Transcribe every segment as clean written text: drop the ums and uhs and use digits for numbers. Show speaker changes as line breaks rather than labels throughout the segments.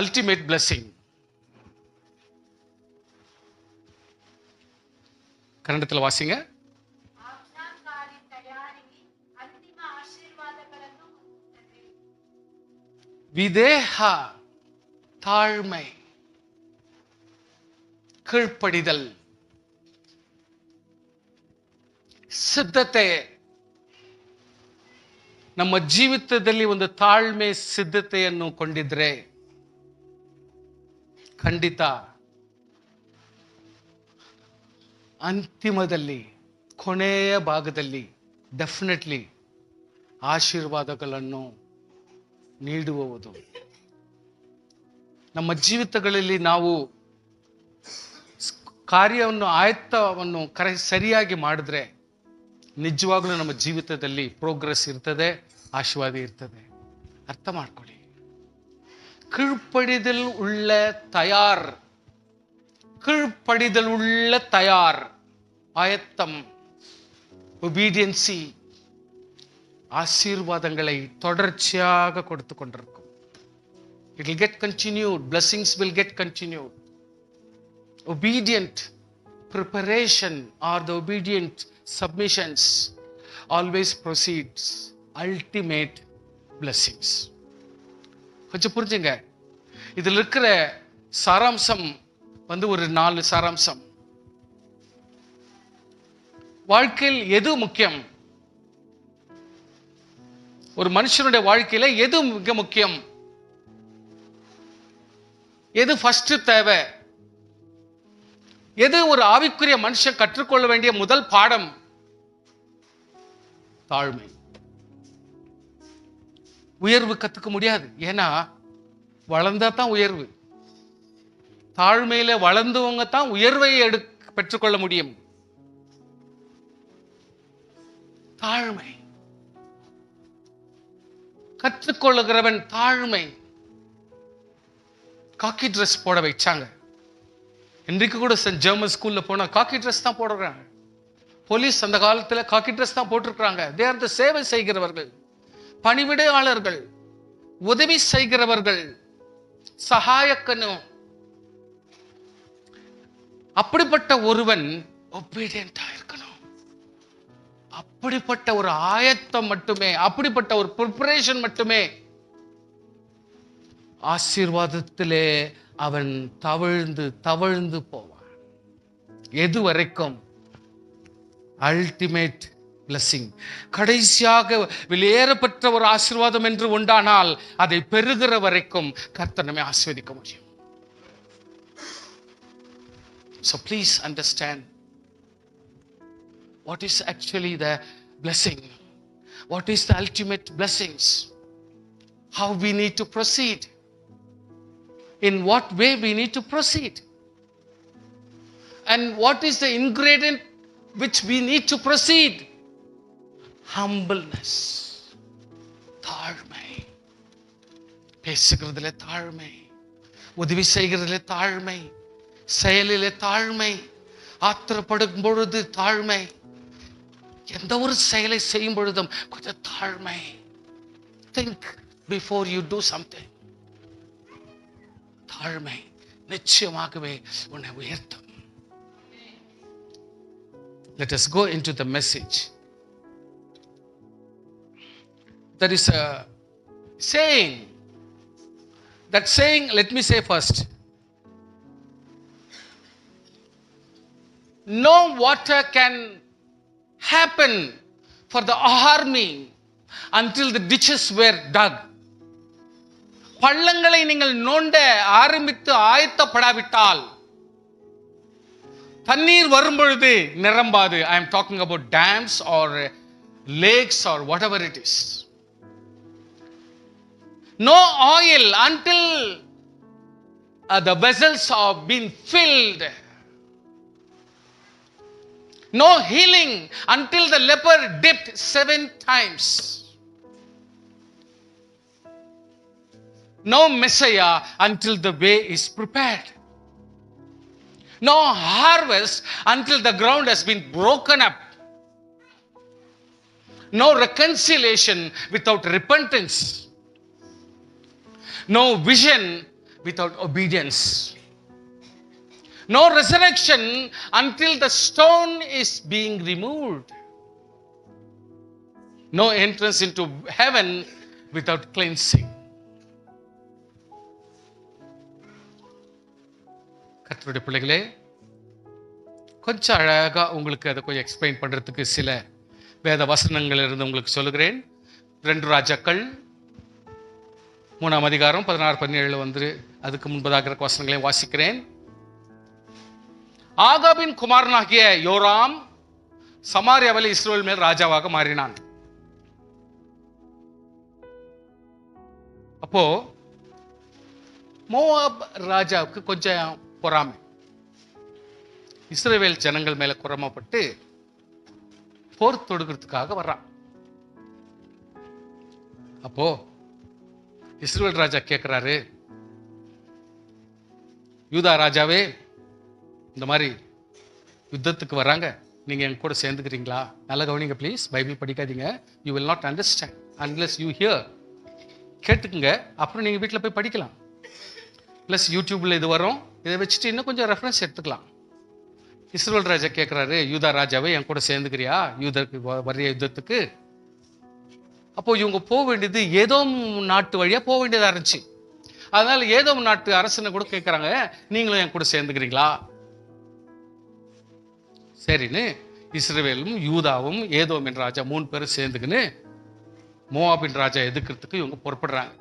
ultimate blessing. ಕನ್ನಡದಲ್ಲಿ ವಾಸಿಂಗ. ವಿದೇಹ, ತಾಳ್ಮೆ, ಕೀழ்ಪಡಿದಲ್, ಸಿದ್ಧತೆ. ನಮ್ಮ ಜೀವಿತದಲ್ಲಿ ಒಂದು ತಾಳ್ಮೆ ಸಿದ್ಧತೆಯನ್ನು ಕೊಂಡಿದ್ರೆ ಖಂಡಿತ ಅಂತಿಮದಲ್ಲಿ, ಕೊನೆಯ ಭಾಗದಲ್ಲಿ ಡೆಫಿನೆಟ್ಲಿ ಆಶೀರ್ವಾದಗಳನ್ನು ನೀಡುವುದು. ನಮ್ಮ ಜೀವಿತಗಳಲ್ಲಿ ನಾವು ಕಾರ್ಯವನ್ನು ಆಯತ್ತವನ್ನು ಸರಿಯಾಗಿ ಮಾಡಿದ್ರೆ ನಿಜವಾಗ್ಲೂ ನಮ್ಮ ಜೀವಿತದಲ್ಲಿ ಪ್ರೋಗ್ರೆಸ್ ಇರ್ತದೆ, ಆಶೀರ್ವಾದ ಇರ್ತದೆ. ಅರ್ಥ ಮಾಡ್ಕೊಳ್ಳಿ. கீழ்ப்படிதல் உள்ள தயார், கீழ்ப்படிதல் உள்ள தயார், ஆயத்தம், ஒபீடியன்சி ஆசீர்வாதங்களை தொடர்ச்சியாக கொடுத்து கொண்டிருக்கும். It will get continued. Blessings will get continued. Obedient preparation or the obedient submissions always proceeds ultimate blessings. கொஞ்சம் புரிஞ்சுங்க. இதில் இருக்கிற சாராம்சம் ஒரு 4 சாராம்சம். வாழ்க்கையில் எது முக்கியம்? ஒரு மனுஷனுடைய வாழ்க்கையில எது மிக முக்கியம்? எது ஃபர்ஸ்ட் தேவை? எது ஒரு ஆவிக்குரிய மனுஷன் கற்றுக்கொள்ள வேண்டிய முதல் பாடம்? தாழ்மை. உயர்வு கத்துக்க முடியாது, ஏன்னா வளர்ந்தா தான் உயர்வு. தாழ்மையில வளர்ந்தவங்க தான் உயர்வை பெற்றுக்கொள்ள முடியும். தாழ்மை கற்றுக்கொள்ளுகிறவன் தாழ்மை. காக்கி ட்ரெஸ் போட வச்சாங்க. இன்றைக்கு கூட ஜெர்மன் ஸ்கூல்ல போனா காக்கி ட்ரெஸ் தான் போடுறாங்க. போலீஸ் அந்த காலத்துல காக்கி ட்ரெஸ் தான் போட்டிருக்கிறாங்க. தே ஆர் தி சேவை செய்கிறவர்கள், பணிவிடையாளர்கள், உதவி செய்கிறவர்கள், சகாயக்கனு. அப்படிப்பட்ட ஒருவன் ஒபீடியன்ட்டா இருக்கணும். அப்படிப்பட்ட ஒரு ஆயத்தம் மட்டுமே, அப்படிப்பட்ட ஒரு ப்ரிப்பரேஷன் மட்டுமே ஆசீர்வாதத்திலே அவன் தவழ்ந்து தவழ்ந்து போவான். எது வரைக்கும்? Ultimate blessing. கடைசியாக வெளியேறப்பட்ட ஒரு ஆசீர்வாதம் என்று உண்டானால் அதை பெறுகிற வரைக்கும் கர்த்தர் நம்மை ஆசீர்வதிக்க முடியும். So please understand what is actually the blessing. What is the ultimate blessings? How we need to proceed. In what way we need to proceed. And what is the ingredient which we need to proceed? Humbleness. தாழ்மை. பேசுகிறதிலே தாழ்மை, உதவி செய்கிறதிலே தாழ்மை, செயலிலே தாழ்மை, ஆத்திரப்படும் பொழுது தாழ்மை, எந்த ஒரு செயலை செய்யும் பொழுதும் கொஞ்சம் தாழ்மை. Think before you do something. தாழ்மை நிச்சயமாகவே உன்னை உயர்த்தும். Let us go into the message. There is a saying. That saying, let me say first. No water can happen for the army until the ditches were dug. பள்ளங்களை நீங்கள் நோண்ட ஆரம்பித்து ஆயத்தப்படாவிட்டால் தண்ணீர் வரும்பொழுது நிரம்பாது. I am talking about dams or lakes or whatever it is. No oil until the vessels have been filled. No healing until the leper dipped 7 times. No Messiah until the way is prepared. No harvest until the ground has been broken up. No reconciliation without repentance. No vision without obedience. No resurrection until the stone is being removed. No entrance into heaven without cleansing. கர்த்தருடைய பிள்ளைகளே, கொஞ்சம் அழகா உங்களுக்கு அதை கொஞ்சம் explain பண்றதுக்கு சில வேத வசனங்கள் இருந்து உங்களுக்கு சொல்லுகிறேன். 2 ராஜாக்கள் 3ஆம் அதிகாரம் 16-17 வந்து அதுக்கு முன்பதாக இருக்க வசனங்களையும் வாசிக்கிறேன். ஆகாபின் குமாரனாகிய யோராம் சமாரியாவில் இஸ்ரவேல் மேல் ராஜாவாக மாறினான். அப்போ மோவாப் ராஜாவுக்கு கொஞ்சம் பொறாமை, இஸ்ரவேல் ஜனங்கள் மேல குறமப்பட்டு போர் தொடுக்கிறதுக்காக வர்றான். அப்போ இஸ்ரவேல் ராஜா கேட்கிறாரு, யூதா ராஜாவே, இந்த மாதிரி யுத்தத்துக்கு வராங்க, நீங்க என் கூட சேர்ந்துக்கிறீங்களா? நல்லா கவனிங்க ப்ளீஸ், பைபிள் படிக்காதீங்க. You will not understand unless you hear. கேட்டுக்குங்க, அப்புறம் நீங்க வீட்டில் போய் படிக்கலாம். ப்ளஸ் யூடியூப்ல இது வரும், இதை வச்சுட்டு இன்னும் கொஞ்சம் ரெஃபரன்ஸ் எடுத்துக்கலாம். இஸ்ரவேல் ராஜா கேட்கிறாரு, யூதா ராஜாவே என் கூட சேர்ந்துக்கிறியா யூதருக்கு வர்ற யுத்தத்துக்கு? அப்போ இவங்க போக வேண்டியது ஏதோம் நாட்டு வழியா போக வேண்டியதா இருந்துச்சு. அதனால ஏதோம் நாட்டு அரசனை கூட கேட்கறாங்க, நீங்களும் என் கூட சேர்ந்துக்கிறீங்களா? சரின்னு இஸ்ரவேலும் யூதாவும் ஏதோமின் ராஜா 3 பேரும் சேர்ந்துக்கின்னு மோவாபின் ராஜா எதிர்க்கிறதுக்கு இவங்க புறப்படுறாங்க.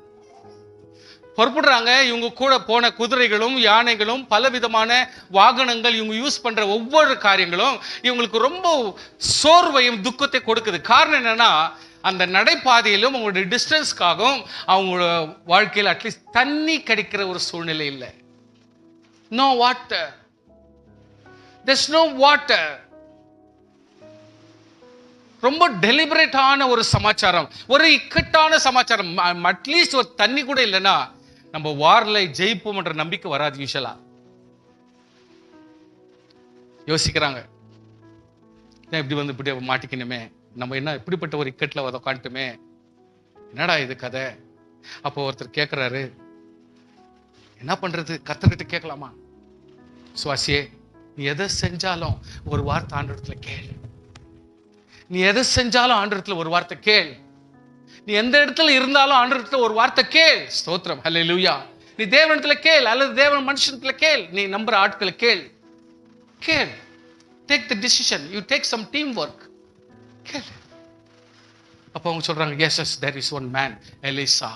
இவங்க கூட போன குதிரைகளும் யானைகளும் பலவிதமான வாகனங்கள், இவங்க யூஸ் பண்ற ஒவ்வொரு காரியங்களும் இவங்களுக்கு ரொம்ப சோர்வையும் துக்கத்தை கொடுக்குது. காரணம் என்னன்னா, அந்த நடைபாதையிலும் அவங்களுடைய டிஸ்டன்ஸ்க்காகவும் அவங்களோட வாழ்க்கையில் அட்லீஸ்ட் தண்ணி கிடைக்கிற ஒரு சூழ்நிலை இல்லை. No water, there's no water. ரொம்ப டெலிபரேட்டான ஒரு சமாச்சாரம், ஒரு இக்கட்டான சமாச்சாரம். அட்லீஸ்ட் ஒரு தண்ணி கூட இல்லைன்னா நம்ம வார்ல ஜெயிப்போம் என்ற நம்பிக்கை வராது. யூஷுவலா யோசிக்கிறாங்க, இப்படி வந்து இப்படி மாட்டிக்கணுமே, நம்ம என்ன இப்படிப்பட்ட ஒரு இக்கட்டில் உட்காந்துட்டுமே, என்னடா இது கதை? அப்போ ஒருத்தர் கேட்கிறாரு, என்ன பண்றது? கர்த்தர்கிட்ட கேட்கலாமா? சுவாசியே, நீ எதை செஞ்சாலும் ஒரு வார்த்தை ஆண்டவரத்துல கேள். நீ எதை செஞ்சாலும் ஆண்டவரத்துல ஒரு வார்த்தை கேள். நீ எந்த இடத்துல இருந்தாலும் ஆண்டவரத்துல ஒரு வார்த்தை கேள். ஸ்தோத்திரம், ஹல்லேலூயா. நீ தேவனிடத்துல கேள், அல்லது தேவன் மனுஷனத்துல கேள். நீ நம்புற ஆட்களை கேள். கேள். Take the decision. You take some team work. கேள். அப்ப அவங்க சொல்றாங்க, yes yes there is one man, Elisha.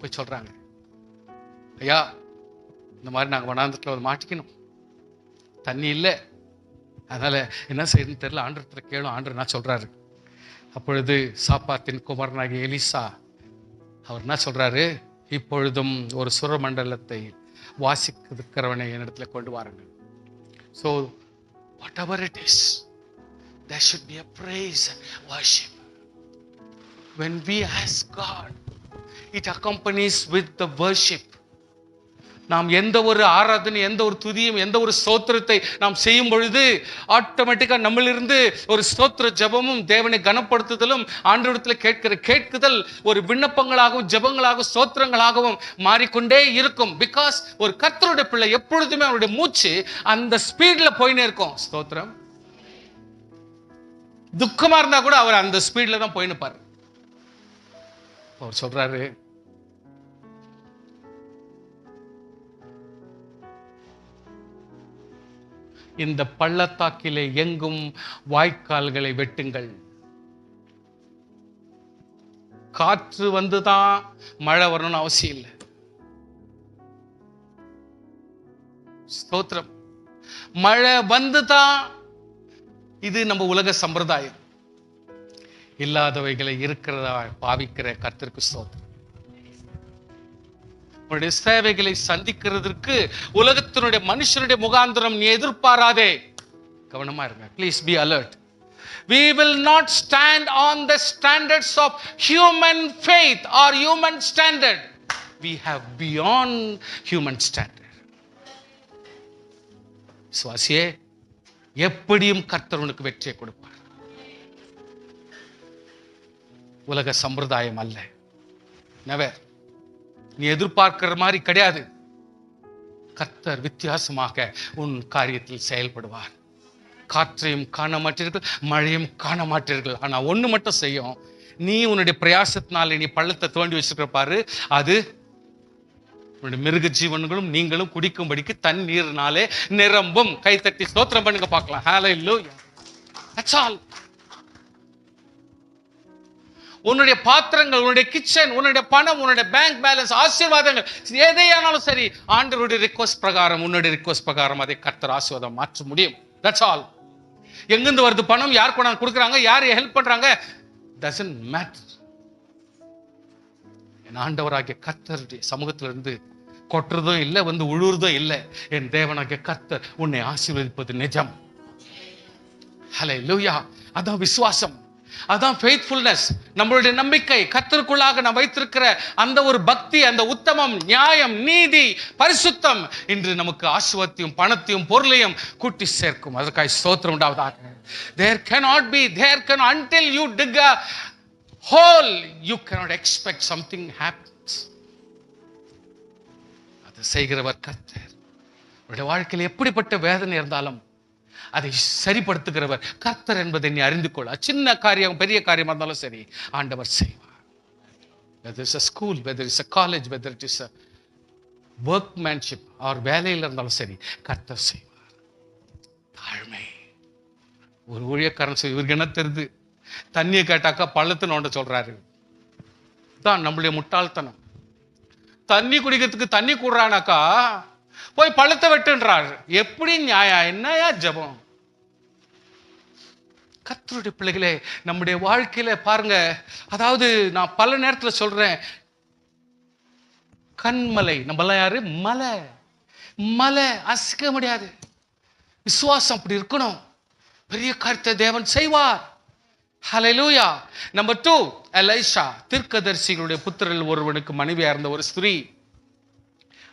போய் சொல்றாங்க, ஐயா, இந்த மாதிரி நாங்கள் வனாந்தரத்தில் வந்து மாட்டிக்கணும், தண்ணி இல்லை, அதனால என்ன செய்யணும்னு தெரியல, ஆண்டவரத்துல கேளும். ஆண்டவர் என்ன சொல்றாரு? அப்பொழுது சாப்பாத்தின் குமாரனாகிய எலிசா அவர் என்ன சொல்றாரு? இப்பொழுதும் ஒரு சுரமண்டலத்தை வாசிக்கிறவனை என்னிடத்துல கொண்டு வாருங்கள். So whatever it is, there should be a praise and worship. When we ask God, it accompanies with the worship. நாம் எந்த ஒரு ஆராதனை, எந்த ஒரு துதியும், எந்த ஒரு ஸ்தோத்திரத்தை நாம் செய்யும் பொழுது ஆட்டோமேட்டிக்கா நம்மளிருந்து ஒரு ஸ்தோத்திர ஜபமும் தேவனை கனப்படுத்துதலும் ஆண்டவரிடத்துல கேட்கிற கேட்குதல் ஒரு விண்ணப்பங்களாகவும் ஜபங்களாகவும் ஸ்தோத்திரங்களாகவும் மாறிக்கொண்டே இருக்கும். பிகாஸ் ஒரு கர்த்தருடைய பிள்ளை எப்பொழுதுமே அவருடைய மூச்சு அந்த ஸ்பீட்ல போயினே இருக்கும். ஸ்தோத்திரம். துக்கமா இருந்தா கூட அவர் அந்த ஸ்பீட்ல தான் போயின்னு பாரு. அவர் சொல்றாரு, இந்த பள்ளத்தாக்கிலே எங்கும் வாய்க்கால்களை வெட்டுங்கள். காற்று வந்துதான் மழை வரணும்னு அவசியம் இல்லை. ஸ்தோத்திரம். மழை வந்துதான், இது நம்ம உலக சம்பிரதாயம். இல்லாதவைகளை இருக்கிறதா பாவிக்கிற கர்த்தருக்கு ஸ்தோத்திரம். உன்னுடைய சேவைகளை சந்திக்கிறதுக்கு உலகத்தினுடைய மனுஷனுடைய முகாந்திரம் நீ எதிர்பாராதே. கவனமா இருங்க. Please be alert. We will not stand on the standards of human faith or human standard. We have beyond human standard. சுவாசியே, எப்படியும் கர்த்தர் உனக்கு வெற்றியை கொடுப்பார். உலக சம்பிரதாயம் அல்ல. Never. நீ எதிர்பார்க்கிற மாதிரி கிடையாது. கர்த்தர் வித்தியாசமாக உன் காரியத்தில் செயல்படுவார். காற்றையும் காண மாட்டீர்கள், மழையும் காண மாட்டீர்கள். ஆனா ஒண்ணு மட்டும் செய்யும், நீ உன்னுடைய பிரயாசத்தினால நீ பள்ளத்தை தோண்டி வச்சிருக்கிற பாரு, அது உன்னுடைய மிருக ஜீவன்களும் நீங்களும் குடிக்கும்படிக்கு தண்ணீர்னாலே நிரம்பும். கைத்தட்டி ஸ்தோத்திரம் பண்ணுங்க பார்க்கலாம். ஹல்லேலூயா. That's all. உன்னுடைய பாத்திரங்கள், உன்னுடைய கிச்சன், உன்னுடைய பணம், உன்னுடைய பேங்க் பேலன்ஸ், ஆசீர்வாதங்கள் எதையானாலும் சரி, ஆண்டவருடைய ரிக்வெஸ்ட் பிரகாரம், உன்னுடைய ரிக்வெஸ்ட் பிரகாரம் அதை கர்த்தர் ஆசீர்வாதம் மாற்ற முடியும். That's all. எங்கிருந்து வருது பணம், யார் கொண்டாந்து கொடுக்குறாங்க, யார் ஹெல்ப் பண்றாங்க, doesn't matter. என் ஆண்டவராகிய கர்த்தருடைய சமூகத்திலிருந்து கொட்டுறதும் இல்லை, வந்து உழுவுறதும் இல்லை. என் தேவனாகிய கர்த்தர் உன்னை ஆசீர்வதிப்பது நிஜம். ஹல்லேலூயா. அதான் விசுவாசம், அதான் ஃபெய்த்ஃபுல்னஸ். நம்மளுடைய நம்பிக்கை கர்த்தருக்குள்ளாக நாம் வைத்திருக்கிற அந்த ஒரு பக்தி, அந்த உத்தமம், நியாயம், நீதி, பரிசுத்தம் இன்று நமக்கு ஆசீர்வாதத்தையும் பணத்தையும் பொருளையும் கூட்டி சேர்க்கும். அதற்காக ஸ்தோத்திரம் உண்டாவதாக. There cannot be, until you dig a hole, you cannot expect something happens. அது செய்கிறவர் கர்த்தர். உங்களுடைய வாழ்க்கையில் எப்படிப்பட்ட வேதனை இருந்தாலும் அதை சரிப்படுத்துகிறவர் கர்த்தர் என்பதை நீ அறிந்து கொள்ள. சின்ன காரியம் பெரிய காரியமா இருந்தாலும் சரி, ஆண்டவர் செய்வார். whether it's a school, whether it's a college, whether it is a workmanship or வேலையில் இருந்தாலும் சரி, கர்த்தர் செய்வார். தாழ்மை. ஒரு ஊழியக்காரன் இவருக்கு என்ன தெரியுது, தண்ணியை கேட்டாக்கா பள்ளத்தை நோண்ட சொல்றாரு. தான் நம்மளுடைய முட்டாள்தனம். தண்ணி குடிக்கிறதுக்கு தண்ணி கூடுறானாக்கா போய் பள்ளத்தை வெட்டுன்றாரு. எப்படி நியாயம்? என்னையா ஜபம்? கர்த்தருடைய பிள்ளைகளே, நம்முடைய வாழ்க்கையில பாருங்க, அதாவது நான் பல நேரத்தில் சொல்றேன், கண்மலை. நம்மளாம் யாரு? மலை. மலை அசைக்க முடியாது. விசுவாசம் அப்படி இருக்கணும். பெரிய காரியத்தை தேவன் செய்வார். ஹல்லேலூயா. நம்பர் 2, எலிஷா. தீர்க்கதரிசிகளுடைய புத்திரரில் ஒருவனுக்கு மனைவியா இருந்த ஒரு ஸ்திரீ,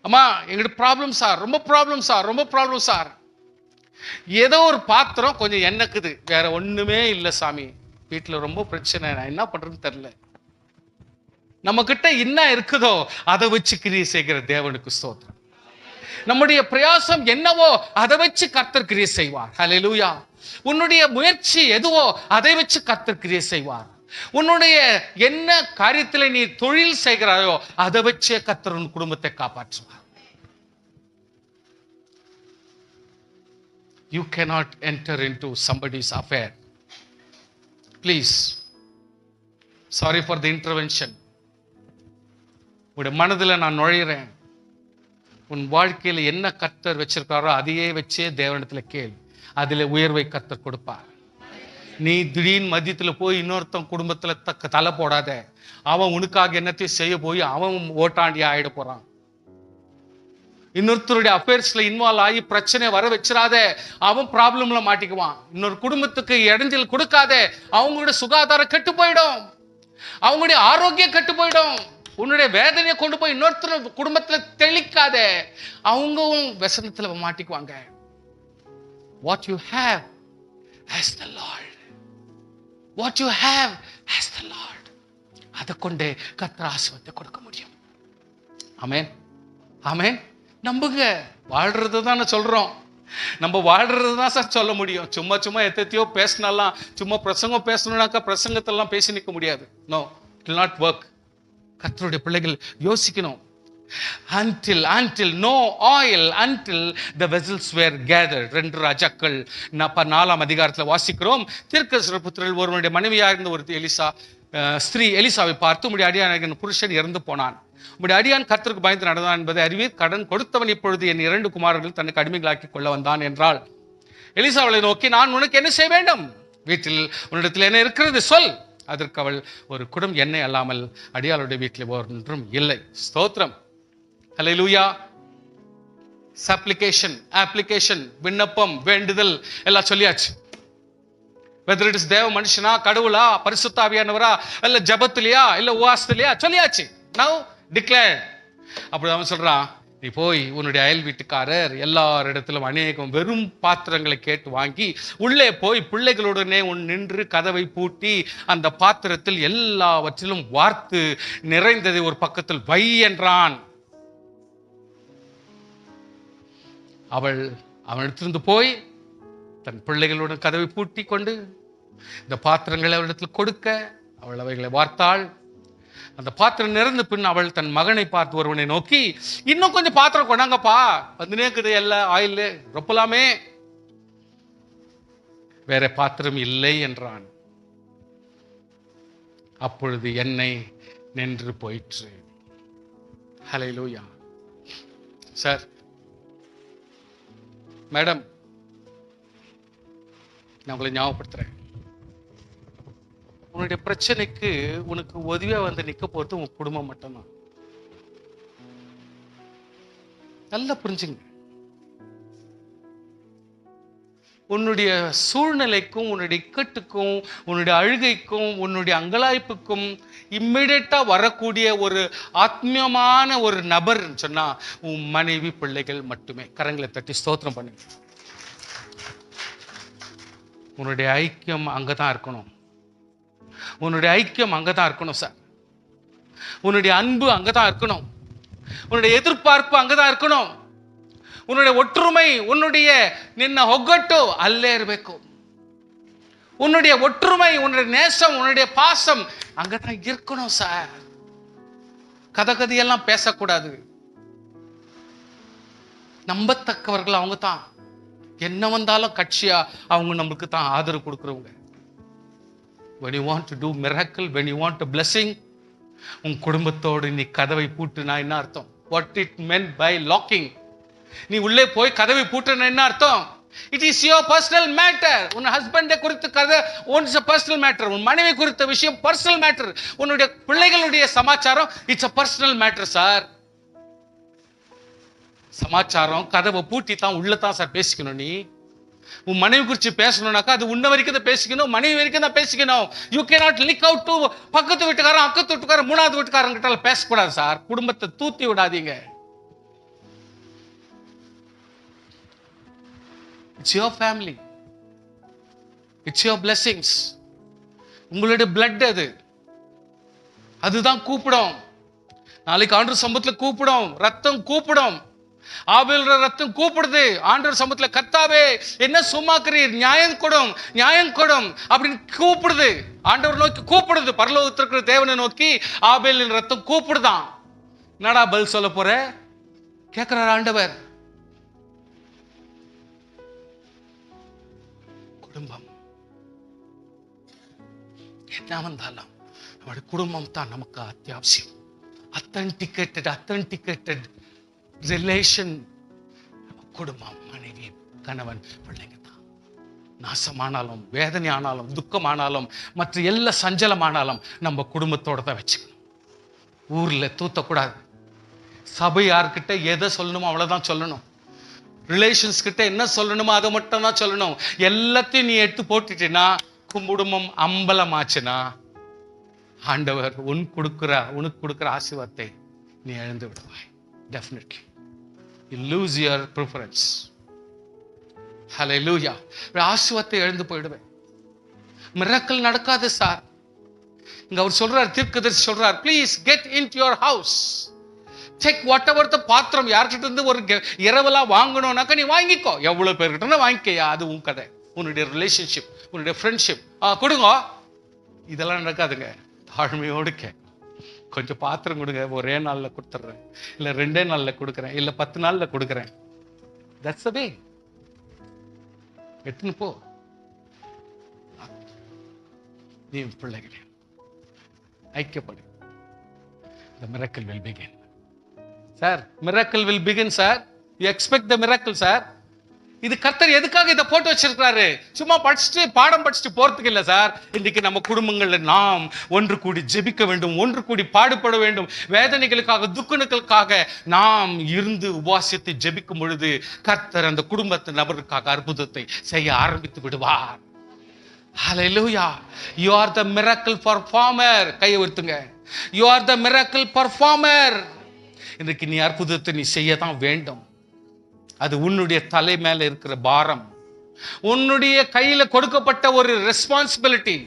அம்மா எங்கிட்ட ப்ராப்ளம் சார், ரொம்ப ப்ராப்ளம் சார். ஏதோ ஒரு பாத்திரம் கொஞ்சம் எண்ணக்குது, வேற ஒண்ணுமே இல்லை சாமி, வீட்டுல ரொம்ப பிரச்சனை, நான் என்ன பண்றேன்னு தெரியல. நம்ம கிட்ட என்ன இருக்குதோ அதை வச்சு கிரியை செய்கிற தேவனுக்கு ஸ்தோத்திரம். நம்முடைய பிரயாசம் என்னவோ அதை வச்சு கர்த்தர் கிரியை செய்வார். ஹல்லேலூயா. உன்னுடைய முயற்சி எதுவோ அதை வச்சு கர்த்தர் கிரியை செய்வார். உன்னுடைய என்ன காரியத்துல நீ தொழில் செய்கிறாயோ அதை வச்சே கர்த்தர் உன் குடும்பத்தை காப்பாற்றுவார். You cannot enter into somebody's affair. Please. Sorry for the intervention. உடைய மனதில் நான் நுழையிறேன். உன் வாழ்க்கையில் என்ன கர்த்தர் வச்சிருக்காரோ அதையே வச்சே தேவனிடத்தில் கேள். அதில் உயர்வை கர்த்தர் கொடுப்பார். நீ திடீர்னு மத்தியத்தில் போய் இன்னொருத்தன் குடும்பத்தில் தலை போடாத. அவன் உனக்காக என்னத்தையும் செய்ய போய் அவன் ஓட்டாண்டியா ஆயிட போறான். இன்னொருத்தருடைய அஃபேர்ஸ்ல இன்வால்வ் ஆகி பிரச்சனை வர வச்சிடாத, அவன் ப்ராப்ளம்ல மாட்டிக்குவான். இன்னொரு குடும்பத்துக்கு இடைஞ்சல் கொடுக்காத, அவங்களுடைய சுகாதாரம் கெட்டு போயிடும், அவங்களுடைய ஆரோக்கியம் கெட்டு போயிடும். உன்னுடைய வேதனையை கொண்டு போய் இன்னொருத்தர் குடும்பத்துல தெளிக்காத, அவங்களும் व्यसனத்துல மாட்டிக்குவாங்க. What you have as the Lord, what you have as the Lord, அதை கொண்டே கர்த்தர் ஆசீர்வாதத்தை கொடுக்க முடியும். ஆமென், ஆமென். நம்புங்க. வாழ்றது தானே சொல்றோம், நம்ம வாழ்றது தான் சார் சொல்ல முடியும். சும்மா எத்தையோ பேசினாலாம், சும்மா பிரசங்கம் பேசணும்னாக்கா பிரசங்கத்தெல்லாம் பேசி நிற்க முடியாது. No, it will not work. கர்த்தருடைய பிள்ளைகள் யோசிக்கணும். until no oil until the vessels were gathered. 2 ராஜாக்கள் 4ஆம் அதிகாரத்தில் வாசிக்கிறோம். தீர்க்கதரிசி புத்திரரில் ஒருவனுடைய மனைவியாக இருந்த ஒரு ஸ்திரீ எலிசாவை பார்த்து, உம்முடைய அடியான் புருஷன் இறந்து போனான், உம்முடைய அடியான் கர்த்தருக்கு பயந்து நடந்தான் என்பதை அறிவீர். கடன் கொடுத்தவன் இப்பொழுது என் 2 குமாரர்கள் தனக்கு அடிமைகளாக்கி கொள்ள வந்தான் என்றாள். எலிசாவை நோக்கி, நான் உனக்கு என்ன செய்ய வேண்டும்? வீட்டில் உன்னிடத்தில் என்ன இருக்கிறது சொல். அதற்கு அவள், ஒரு குடம் எண்ணெய் அல்லாமல் அடியாளுடைய வீட்டில் ஒன்றும் இல்லை. ஸ்தோத்திரம். ஹல்லேலூயா. அப்ளிகேஷன், விண்ணப்பம், வேண்டுதல் எல்லாம் சொல்லியாச்சு. whether it is தேவ மனுஷனா, கடவுளா, பரிசுத்த ஆவியானவரா, இல்ல ஜபத்திலையா, இல்ல உவாசத்திலையா, சொல்லியாச்சு. now declared. அப்படி அவன் சொல்றான், நீ போய் உன்னுடைய அயல் வீட்டுக்காரர் எல்லாரிடத்திலும் அநேகம் வெறும் பாத்திரங்களை கேட்டு வாங்கி உள்ளே போய் பிள்ளைகளுடனே நின்று கதவை பூட்டி அந்த பாத்திரத்தில் எல்லாவற்றிலும் வார்த்து நிறைந்ததை ஒரு பக்கத்தில் வை என்றான். அவனிடத்திலிருந்து போய் தன் பிள்ளைகளுடன் கதவை பூட்டி கொண்டு இந்த பாத்திரங்களை அவளிடத்தில் கொடுக்க அவள் அவைகளை வார்த்தாள். அந்த பாத்திரம் நிறைந்த பின் அவள் தன் மகனை பார்த்து ஒருவனை நோக்கி, இன்னும் கொஞ்சம் பாத்திரம் கொண்டாங்கப்பா, வந்து நேக்குது எல்லாம் ஆயில் ரொப்பலாமே. வேற பாத்திரம் இல்லை என்றான். அப்பொழுது எண்ணெய் நின்று போயிற்று. ஹல்லேலூயா. சார், மேடம், நான் உங்களை ஞாபகப்படுத்துறேன். உன்னுடைய பிரச்சனைக்கு உனக்கு உதவியா வந்து நிக்க போறது உன் குடும்பம் மட்டும்தான். நல்லா புரிஞ்சுங்க. உன்னுடைய சூழ்நிலைக்கும் உன்னுடைய இக்கட்டுக்கும் உன்னுடைய அழுகைக்கும் உன்னுடைய அங்கலாய்ப்புக்கும் இம்மிடியட்டா வரக்கூடிய ஒரு ஆத்மீயமான ஒரு நபர் சொன்னா உன் மனைவி பிள்ளைகள் மட்டுமே. கரங்களை தட்டி ஸ்தோத்திரம் பண்ணுங்க. உன்னுடைய ஐக்கியம் அங்கதான் இருக்கணும். உன்னுடைய ஐக்கியம் அங்கதான் இருக்கணும் சார். உன்னுடைய அன்பு அங்கதான் இருக்கணும். உன்னுடைய எதிர்பார்ப்பு அங்கதான் இருக்கணும். ಉನ್ನುடைய ಒಟ್ಟುರುಮೈ ಉನ್ನುடைய ನಿನ್ನ ಒಗ್ಗಟ್ಟು ಅಲ್ಲೇ ಇರಬೇಕು. உன்னுடைய ஒற்றுமை, உன்னுடைய நேசம், உன்னுடைய பாசம் அங்கதான் இருக்கணும் சார். கதையெல்லாம் பேசக்கூடாது. நம்பத்தக்கவர்கள் அவங்க தான். என்ன வந்தாலும் கட்சியா அவங்க நம்மளுக்கு தான் ஆதரவு கொடுக்குறவங்க. when you want to do miracle, when you want a blessing, உன் குடும்பத்தோடு நீ கதவை பூட்டுனா என்ன அர்த்தம்? what it meant by locking. நீ உள்ளே போய் கதவை பூட்டுனா என்ன அர்த்தம்? it is your personal matter. உன் ஹஸ்பண்டை குறித்து கதை it's a personal matter. உன் மனைவி குறித்த விஷயம் personal matter. உன்னுடைய பிள்ளைகளுடைய சமாச்சாரம் it's a personal matter sir. சமாச்சாரம் கதவை பூட்டி தான் உள்ளதான் சார் பேசிக்கணும். நீ உன் மனைவி குறித்து பேசணும்னாக்கா அது உன்ன வரைக்கும் தான் பேசிக்கணும், மனைவி வரைக்கும் தான் பேசிக்கணும். யூ கேனாட் லிக் அவுட் டு பக்கத்து வீட்டுக்காரன், அக்கத்து வீட்டுக்காரன், மூணாவது வீட்டுக்காரன் கிட்ட பேசக்கூடாது சார். குடும்பத்தை தூத்தி விடாதீங்க. It's your family. It's your blessings. உங்களுடைய blood அது. அதுதான் கூப்பிடும். நாளைக்கு ஆண்டவர் சமூகத்துல கூப்பிடும். ரத்தம் கூப்பிடும். ஆபேல் ரத்தம் கூப்பிடுது. ஆண்டவர் சமூகத்துல கர்த்தாவே என்ன சும்மாக்குறீர், நியாயம் கொடும், நியாயம் கொடும் அப்படின்னு கூப்பிடுது. ஆண்டவர் நோக்கி கூப்பிடுது. பரலோகத்தில் இருக்கிற தேவனை நோக்கி ஆபேலின் ரத்தம் கூப்பிடுதான். என்னடா பதில் சொல்ல போற கேட்கிறார் ஆண்டவர். குடும்பம் என்ன வந்தாலும் நம்முடைய குடும்பம் தான் நமக்கு அத்தியாவசியம். அத்தன்டிகேட்டட் ரிலேஷன் குடும்பம், மனைவி, கணவன், பிள்ளைங்க தான். நாசமானாலும், வேதனை ஆனாலும், துக்கமானாலும், மற்ற எல்லா சஞ்சலமானாலும் நம்ம குடும்பத்தோட தான் வச்சுக்கணும். ஊர்ல தூத்தக்கூடாது. சபை யார்கிட்ட எதை சொல்லணுமோ அவ்வளவுதான் சொல்லணும். ரிலேஷன்ஸ் கிட்ட என்ன சொல்லணுமோ அதை மட்டும் தான் சொல்லணும். எல்லாத்தையும் நீ எடுத்து போட்டுட்டீன்னா குடும்பம் அம்பலமாச்சுன்னா ஆண்டவர் உனக்கு கொடுக்கிற ஆசீர்வாதத்தை நீ இழந்து விடுவாய். Definitely you lose your preference. hallelujah. ஆசீர்வாதத்தை இழந்து போயிடுவேன். மிராக்கிள் நடக்காது சார். இங்க அவர் சொல்றார், தீர்க்கதரிசி சொல்றார், please get into your house, take whatever the பாத்திரம். யார்கிட்ட இருந்து ஒரு இரவெல்லாம் வாங்கணும்னாக்கா நீ வாங்கிக்கோ. எவ்வளவு பேர்கிட்ட வாங்கிக்கையா, அது உன் கதை. உன்னுடைய ரிலேஷன்ஷிப், உன்னுடைய ஃப்ரெண்ட்ஷிப் கொடுங்க. இதெல்லாம் நடக்காதுங்க. தாழ்மையோடு கொஞ்சம் பாத்திரம் கொடுங்க, ஒரே நாள்ல கொடுத்துட்றேன், இல்ல 2 நாள்ல கொடுக்குறேன், இல்ல 10 நாள்ல கொடுக்குறேன். தட்ஸ் தி வே. எட்டுன்னு போ. நீ பிள்ளைகளே ஐக்கியப்படு. The miracle will begin. Sir, miracle will begin, sir. You expect the miracle, sir. இது கர்த்தர் எதுக்காக இதை போட்டு வச்சிருக்கிறாரு? சும்மா படிச்சுட்டு பாடம் படிச்சுட்டு போறதுக்கு இல்லை சார். இன்னைக்கு நம்ம குடும்பங்கள்ல நாம் ஒன்று கூடி ஜெபிக்க வேண்டும், ஒன்று கூடி பாடுபட வேண்டும். வேதனைகளுக்காக, துக்கங்களுக்காக நாம் இருந்து உபவாசத்தை ஜெபிக்கும் பொழுது கர்த்தர் அந்த குடும்பத்து நபருக்காக அற்புதத்தை செய்ய ஆரம்பித்து விடுவார். Hallelujah. You are the miracle performer. கையை உயர்த்துங்க. You are the miracle performer. இன்றைக்கு நீ அற்புதத்தை நீ செய்யத்தான் வேண்டும். அது உன்னுடைய தலை மேல இருக்கிற பாரம், உன்னுடைய கையில கொடுக்கப்பட்ட ஒரு ரெஸ்பான்சிபிலிட்டி.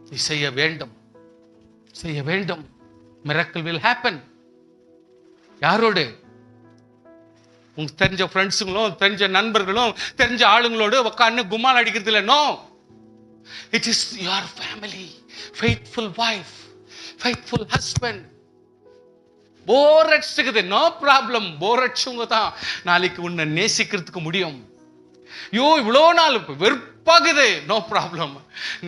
நீ செய்ய வேண்டும், செய்ய வேண்டும். miracle will happen. யாரோடு? உங்களுக்கு தெரிஞ்ச ஃப்ரெண்ட்ஸுங்களும் தெரிஞ்ச நண்பர்களும் தெரிஞ்ச ஆளுங்களோடு உட்காந்து கும்மால் அடிக்கிறது இல்லை. No, it is your family, faithful wife, faithful husband. Bore அடிச்சுக்குது, நோ ப்ராப்ளம். போர் அடிச்சவங்க தான் நாளைக்கு உன்னை நேசிக்கிறதுக்கு முடியும். இவ்வளோ நாள் வெறுப்பாகுது, நோ ப்ராப்ளம்.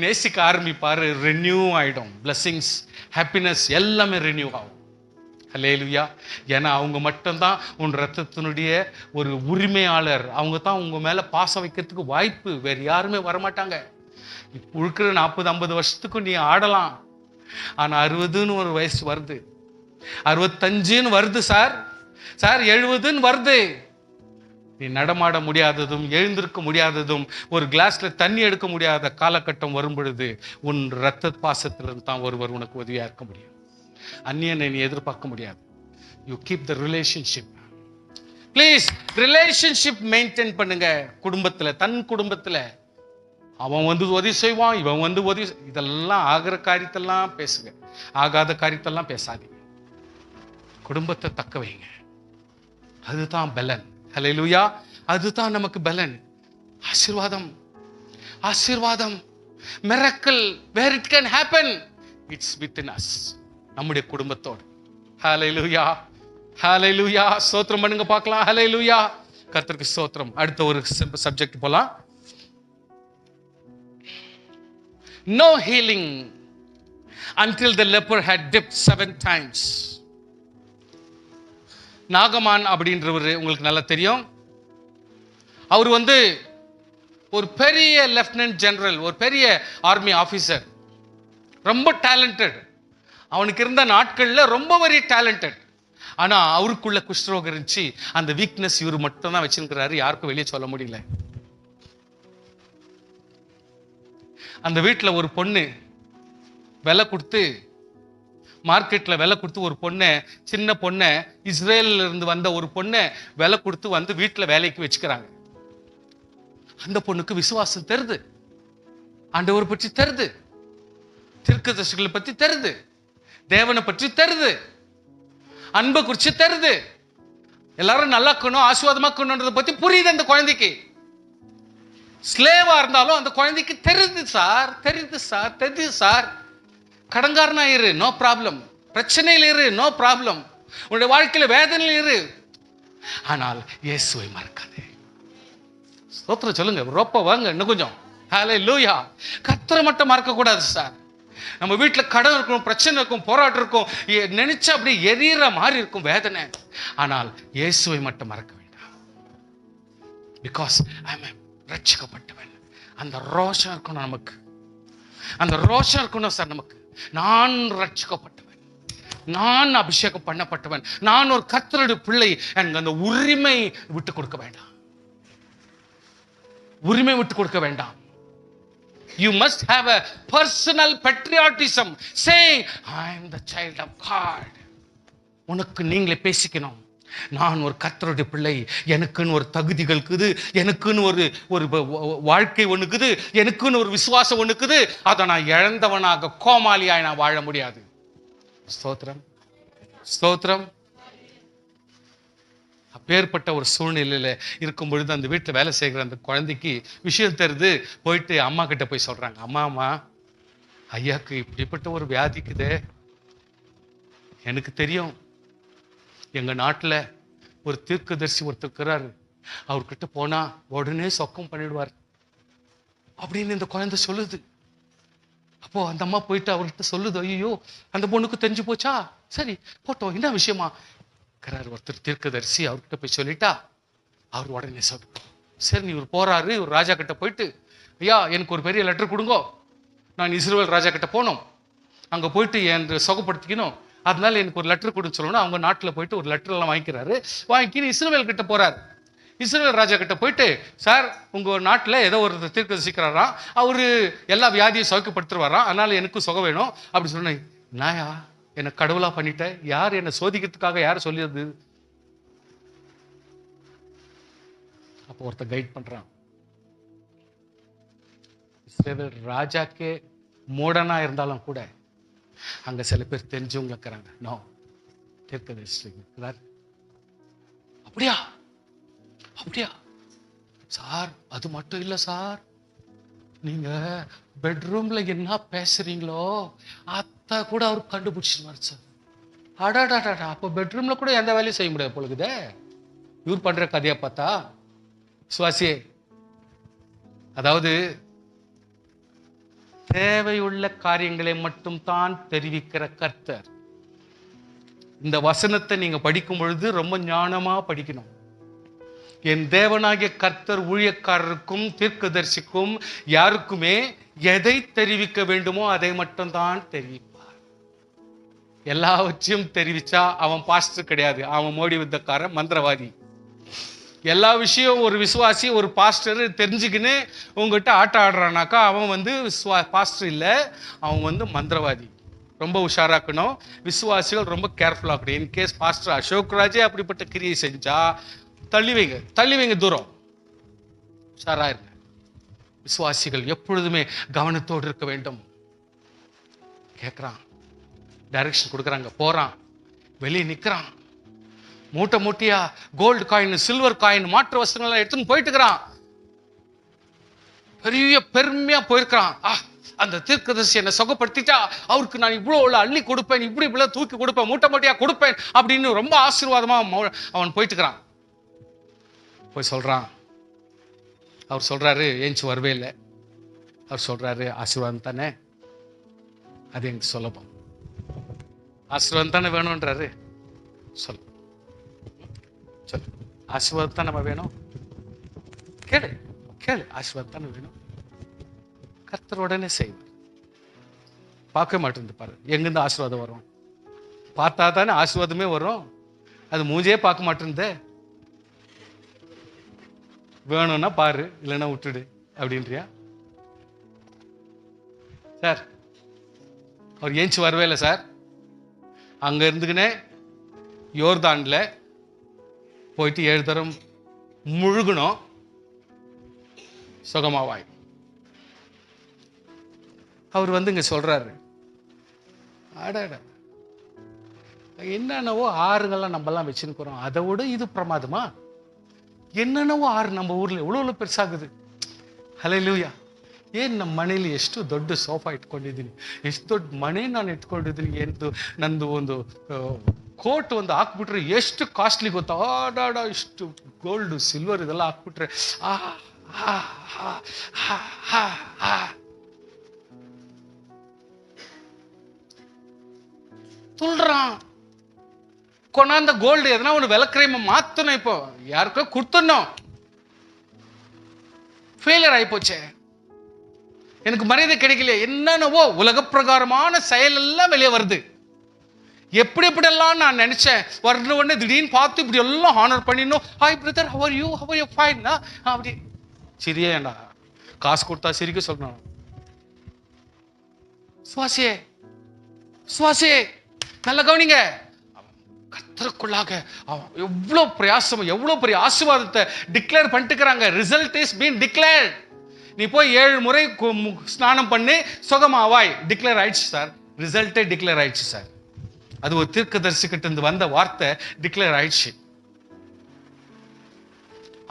நேசிக்க ஆரம்பிப்பாரு, ரெனியூ ஆயிடும். பிளஸிங்ஸ், ஹாப்பினஸ் எல்லாமே ரெனியூ ஆகும். ஹல்லேலூயா. ஏன்னா அவங்க மட்டும்தான் உன் ரத்தத்தினுடைய ஒரு உரிமையாளர். அவங்க தான் உங்க மேல பாசம் வைக்கிறதுக்கு வாய்ப்பு, வேற யாருமே வரமாட்டாங்க. இப்போ இருக்கிற 40-50 வருஷத்துக்கு நீ ஆடலாம். ஆனா 60ன்னு ஒரு வயசு வருது, 65ன்னு வருது சார், 70ன்னு வருது. நீ நடமாட முடியாததும் எழுந்திருக்க முடியாததும் ஒரு கிளாஸ்ல தண்ணி எடுக்க முடியாத காலகட்டம் வரும் பொழுது உன் ரத்த பாசத்திலிருந்து தான் ஒருவர் உனக்கு உதவியா இருக்க முடியும். அந்நியனை நீ எதிர்பார்க்க முடியாது. You keep the relationship. Please relationship maintain பண்ணுங்க. குடும்பத்துல, தன் குடும்பத்துல அவன் வந்து உதவி செய்வான், இவன் வந்து உதவி, இதெல்லாம் ஆகிற காரியத்தெல்லாம் பேசுங்க, ஆகாத காரியத்தெல்லாம் பேசாதீங்க. குடும்பத்தை தக்க வைங்க, அதுதான் பலன். ஹல்லேலூயா. அதுதான் நமக்கு பலன். ஆசீர்வாதம், ஆசீர்வாதம். miracle where it can happen, it's within us, நம்முடைய குடும்பத்தோடு. ஹல்லேலூயா, ஹல்லேலூயா. ஸ்தோத்திரம் பண்ணுங்க பார்க்கலாம். ஹல்லேலூயா, கர்த்தருக்கு ஸ்தோத்திரம். அடுத்த ஒரு சப்ஜெக்ட் போலாம். No healing until the leper had dipped 7 times. நாகமான் அப்படின்றவர் உங்களுக்கு நல்லா தெரியும். அவர் வந்து ஒரு பெரிய லெப்டினன்ட் ஜெனரல், ஒரு பெரிய ஆர்மி ஆபீசர், ரொம்ப டேலண்டட். அவனுக்கு இருந்த நாட்கள்ல ரொம்ப வெரி டேலண்டட். ஆனா அவருக்குள்ள குஷ்டரோகம் இருந்துச்சு. அந்த வீக்னஸ் இவர் மட்டும் தான் வச்சிருக்கிறாரு, யாருக்கும் வெளியே சொல்ல முடியல. அந்த வீட்டில் ஒரு பொண்ணு விலை கொடுத்து, மார்க்கெட்ல விலை கொடுத்து ஒரு பொண்ணை, சின்ன பொண்ணை, இஸ்ரேல்ல இருந்து வந்த ஒரு பொண்ணை விலை கொடுத்து வந்து வீட்டில் வேலைக்கு வச்சுக்கிறாங்க. அந்த பொண்ணுக்கு விசுவாசம் தருது, ஆண்டவரை பற்றி தருது, தீர்க்கதரிசிகளை பற்றி தருது, தேவனை பற்றி தருது, அன்பை குறிச்சு தருது, எல்லாரும் நல்லா இருக்கணும், ஆசீர்வாதமாக்கணும்ன்றதை பத்தி புரியுது அந்த குழந்தைக்கு. ஸ்லேவா இருந்தாலும் அந்த குழந்தைக்கு தெரியுது சார், தெரியுது சார், தெரியுது சார். கடங்காரனா இரு, நோ ப்ராப்ளம். பிரச்சனையில் இரு, நோ ப்ராப்ளம். உன்னுடைய வாழ்க்கையில வேதனையில் இரு, ஆனால் இயேசுவை மறக்காதே. ஸ்தோத்திரம் சொல்லுங்க, ரொம்ப வாங்க இன்னும் கொஞ்சம். ஹல்லேலூயா. கர்த்தரை மட்டும் மறக்க கூடாது சார். நம்ம வீட்டுல கடன் இருக்கும், பிரச்சனை இருக்கும், போராட்டம் இருக்கும், நினைச்சா அப்படி எரியற மாதிரி இருக்கும் வேதனை. ஆனால் இயேசுவை மட்டும் மறக்க வேண்டாம். பிகாஸ் ஐ அம் ரட்சிக்கப்பட்டவன். அந்த ரோஷம் இருக்கணும் நமக்கு, அந்த ரோஷம் இருக்கணும் சார் நமக்கு. நான் ரட்சிக்கப்பட்டவன், நான் அபிஷேகம் பண்ணப்பட்டவன், நான் ஒரு கர்த்தருடைய பிள்ளை. எனக்கு அந்த உரிமை விட்டு கொடுக்க வேண்டாம், உரிமை விட்டு கொடுக்க வேண்டாம். You must have a personal patriotism, saying I am the child of God. உனக்கு நீங்களே பேசிக்கணும், நான் ஒரு கர்த்தருடைய பிள்ளை, எனக்குன்னு ஒரு தகுதிகள் இருக்குது, எனக்குன்னு ஒரு வாழ்க்கை ஒண்ணுக்குது, எனக்குன்னு ஒரு விசுவாசம் ஒண்ணுக்குது. அதை நான் இழந்தவனாக கோமாளியாய் நான் வாழ முடியாது. ஸ்தோத்திரம், ஸ்தோத்திரம். அப்பேற்பட்ட ஒரு சூழ்நிலையில இருக்கும் பொழுது அந்த வீட்டில் வேலை செய்கிற அந்த குழந்தைக்கு விஷயம் தெரிந்து போயிட்டு அம்மா கிட்ட போய் சொல்றாங்க, அம்மா ஐயாக்கு இப்படிப்பட்ட ஒரு வியாதிக்குதே, எனக்கு தெரியும், எங்க நாட்டுல ஒரு தீர்க்கதரிசி ஒருத்தர் இருக்கிறாரு, அவர்கிட்ட போனா உடனே சொக்கம் பண்ணிடுவார் அப்படின்னு இந்த குழந்தை சொல்லுது. அப்போ அந்த அம்மா போயிட்டு அவர்கிட்ட சொல்லுது, ஐயோ அந்த பொண்ணுக்கு தெரிஞ்சு போச்சா, சரி போட்டோம், என்ன விஷயமா இருக்கிறாரு ஒருத்தர் தீர்க்கதரிசி, அவர்கிட்ட போய் சொல்லிட்டா அவர் உடனே சொல்லு. சரி நீ இவர் போறாரு, ஒரு ராஜா கிட்ட போயிட்டு, ஐயா எனக்கு ஒரு பெரிய லெட்டர் கொடுங்கோ, நான் இஸ்ரவேல் ராஜா கிட்ட போனோம், அங்க போயிட்டு என் சுகப்படுத்திக்கணும், அதனால எனக்கு ஒரு லெட்டர் கொடுன்னு சொல்லணும். அவங்க நாட்டில் போயிட்டு ஒரு லெட்டர் எல்லாம் வாங்கிக்கிறாரு. வாங்கி இஸ்ரவேல் கிட்ட போறாரு. இஸ்ரவேல் ராஜா கிட்ட போயிட்டு, சார் உங்க நாட்டில் ஏதோ ஒரு தீர்க்கதரிசிக்கிறாராம், அவரு எல்லா வியாதியும் சௌக்கியப்படுத்துவாராம், அதனால எனக்கு சுகம் வேணும் அப்படி சொன்னேன். நாயா என்ன கடவுளா பண்ணிட்ட? யார் என்ன சோதிக்கிறதுக்காக யார் சொல்லியது? அப்போ ஒருத்தர் கைட் பண்றான். இஸ்ரவேல் ராஜாக்கே மூடனா இருந்தாலும் கூட அங்க சில பேர் தெரிஞ்சவங்க இருக்கிறாங்க. நோ, தீர்க்கதரிசி இருக்கிறார். அப்படியா? அப்படியா சார்? அது மட்டும் இல்ல சார், நீங்க பெட்ரூம்ல என்ன பேசுறீங்களோ அத்தை கூட அவர் கண்டுபிடிச்சிருவார் சார். அடாடாடா, அப்போ பெட்ரூம்ல கூட எந்த வேலையும் செய்ய முடியாது பொழுதுதே இவர் பண்ற கதையை பார்த்தா. சுவாசியே, அதாவது தேவையுள்ள காரியங்களை மட்டும் தான் தெரிவிக்கிற கர்த்தர். இந்த வசனத்தை நீங்க படிக்கும் பொழுது ரொம்ப ஞானமா படிக்கணும். என் தேவனாகிய கர்த்தர் ஊழியக்காரருக்கும் தீர்க்கதரிசிக்கும் யாருக்குமே எதை தெரிவிக்க வேண்டுமோ அதை மட்டும் தான் தெரிவிப்பார். எல்லாவற்றையும் தெரிவிச்சா அவன் பாஸ்டர் கிடையாது, அவன் மோடி வித்தக்காரன், மந்திரவாதி. எல்லா விஷயம் ஒரு விசுவாசி ஒரு பாஸ்டர் தெரிஞ்சுக்கின்னு உங்ககிட்ட ஆட்டம் ஆடுறானாக்கா அவன் பாஸ்டர் இல்லை, அவன் மந்திரவாதி. ரொம்ப உஷாராக்கணும். விசுவாசிகள் ரொம்ப கேர்ஃபுல்லா இருக்கணும். இன்கேஸ் பாஸ்டர் அசோக் ராஜே அப்படிப்பட்ட கிரியை செஞ்சா தள்ளி வைங்க தூரம். உஷாரா இருங்க. விசுவாசிகள் எப்பொழுதுமே கவனத்தோடு இருக்க வேண்டும். கேட்கிறான், டைரக்ஷன் கொடுக்குறாங்க, போறான், வெளியே நிக்கிறான், மூட்டை மூட்டையா கோல்டு காயின், சில்வர் காயின், மாற்று வஸ்திரங்கள் எடுத்துன்னு போயிட்டு இருக்கிறான். பெரிய பெருமையா போயிருக்கான். அந்த தீர்க்கதரிசி என்னை சுகப்படுத்திட்டா அவருக்கு நான் இவ்வளவு அள்ளி கொடுப்பேன், இப்படி தூக்கி கொடுப்பேன், மூட்டை மூட்டையா கொடுப்பேன் அப்படின்னு ரொம்ப ஆசீர்வாதமா அவன் போயிட்டு இருக்கிறான். போய் சொல்றான். அவர் சொல்றாரு, ஏஞ்சி வரவே இல்லை. அவர் சொல்றாரு, ஆசீர்வாதம் தானே, அது எனக்கு சொல்லப்போம். ஆசீர்வாதம் தானே வேணும்ன்றாரு. சொல்லு சொல்லு, ஆசீர்வாதம் தான் நம்ம வேணும். கேளு கேளு, ஆசீர்வாதம் தானே வேணும். கர்த்தர் உடனே செய்வார். பார்க்க மாட்டேன் பாரு, எங்கிருந்து ஆசீர்வாதம் வரும்? பார்த்தா தானே ஆசீர்வாதமே வரும். அது மூஞ்சே பார்க்க மாட்டேன். வேணும்னா பாரு, இல்லைன்னா விட்டுடு அப்படின்றியா? சார் அவர் ஏஞ்சி வரவே இல்லை சார். அங்க இருந்துக்கினே யோர்தான்ல போயிட்டு 7 தரம் முழுகணும், சுகமாவாய். அவர் இங்க சொல்றாரு, அடாட என்னென்னவோ ஆறுங்கள்லாம் நம்மலாம் வச்சுருக்கிறோம், அதை விட இது பிரமாதமா? என்னென்னவோ ஆறு நம்ம ஊர்ல ಎவ்வளೋ பெருசாகுது. ಹಲ್ಲೆಲೂಯಾ. ಏನು ನಮ್ಮ ಮನೇಲಿ ಎಷ್ಟು ದೊಡ್ಡ ಸೋಫಾ ಇಟ್ಕೊಂಡಿದ್ದೀನಿ, ಎಷ್ಟು ದೊಡ್ಡ ಮನೆ ನಾನು ಇಟ್ಕೊಂಡಿದ್ದೀನಿ, ನಂದು ಒಂದು ಕೋಟ್ ಹಾಕ್ಬಿಟ್ರೆ ಎಷ್ಟು ಕಾಸ್ಟ್ಲಿ ಗೊತ್ತಾ? ಆಡಾಡ ಇಷ್ಟು ಗೋಲ್ಡ್ ಸಿಲ್ವರ್ ಇದೆಲ್ಲ ಹಾಕ್ಬಿಟ್ರೆ துள்றான். கொண்டாந்த கோல்டு எதனா ஒன்று விளக்குறையுமா மாத்தணும். இப்போ யாருக்கோ கொடுத்துடணும், ஃபெயிலியர் ஆயிப்போச்சே, எனக்கு மரியாதை கிடைக்கல, என்னென்னவோ உலக பிரகாரமான செயல் எல்லாம் வெளியே வருது. எப்படியெல்லாம் நான் நினைச்சேன், வர்ற உடனே திடீர்னு பார்த்து இப்படி எல்லாம் ஹானர் பண்ணிடணும். Hi brother, how are you, how are you fine, அப்படி சிரியேண்டா, காசு கொடுத்தா சிரிக்க சொல்லணும். சுவாசியே சுவாசியே நல்ல கவனிங்க. கர்த்தருக்குள்ளாக எவ்வளவு பிரயாசம், எவ்வளவு பெரிய ஆசீர்வாதத்தை டிக்ளேர் பண்ணிட்டுக்கிறாங்க. Result is been declared. நீ போய் 7 முறை ஸ்நானம் பண்ணி சுகமாவாய், டிக்ளேர் ஆயிடுச்சு சார். ரிசல்ட்டே டிக்ளேர் ஆயிடுச்சு சார். அது ஒரு தீர்க்கதரிசிக்கிட்ட இருந்து வந்த வார்த்தை டிக்ளேர் ஆயிடுச்சு.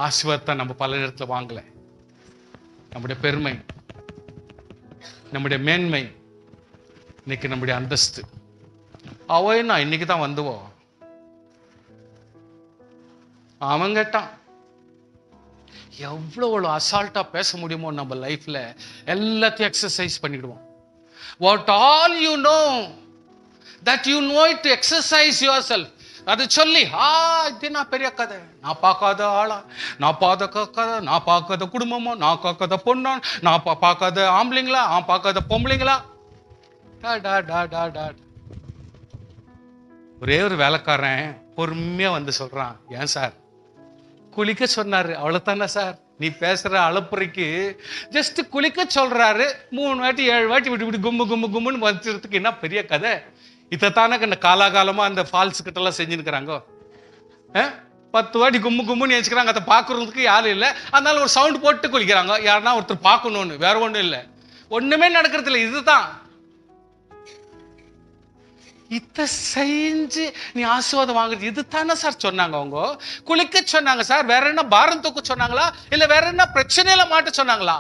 ஆசீர்வாதத்தை நம்ம பல நேரத்தில் வாங்கல. நம்முடைய பெருமை, நம்முடைய மேன்மை, இன்னைக்கு நம்முடைய அந்தஸ்து, அவன் நான் இன்னைக்கு தான் வந்துவோம். அவன் கேட்டான், எவ்வளவு அசால்ட்டா பேச முடியுமோ நம்ம லைஃப்ல எல்லாத்தையும் எக்ஸசைஸ் பண்ணிடுவோம். What all you know that you know it to exercise yourself. அது சொல்லி இது நான் பெரிய கதை, நான் பார்க்காத ஆளா, நான் பார்க்காத குடும்பமோ, நான் பார்க்காத பொண்ணா, நான் பார்க்காத ஆம்பளைங்களா, பார்க்காத பொம்பளைங்களா. ஒரே ஒரு வேலைக்காரன் பொறுமையா சொல்றான், ஏன் சார் குளிக்க சொன்னாரு, அவ்வளவுதானே சார், நீ பேசுற அலப்புறைக்கு ஜஸ்ட் குளிக்க சொல்றாரு, 3 வாட்டி 7 வாட்டி விட்டு கும்பு கும்புன்னு வந்துறதுக்கு என்ன பெரிய கதை? இதைத்தானே கண்ட காலாகாலமா அந்த ஃபால்ஸ் கிட்ட எல்லாம் செஞ்சுருக்கிறாங்க. 10 வாட்டி கும்மு கும்முன்னு நினைச்சுக்கிறாங்க. அதை பார்க்கறதுக்கு யாரும் இல்லை, அதனால ஒரு சவுண்ட் போட்டு குளிக்கிறாங்க, யாருன்னா ஒருத்தர் பார்க்கணும்னு. வேற ஒன்றும் இல்லை, ஒண்ணுமே நடக்கிறது இல்லை. இதுதான் இத செஞ்சு நீ ஆசீர்வாதம் வாங்குறது. இதுதானே சார் சொன்னாங்க அவங்க. குளிக்க சொன்னாங்க சார், வேற என்ன பாரம் தூக்க சொன்னாங்களா, இல்ல வேற என்ன பிரச்சனையில மாட்ட சொன்னாங்களா?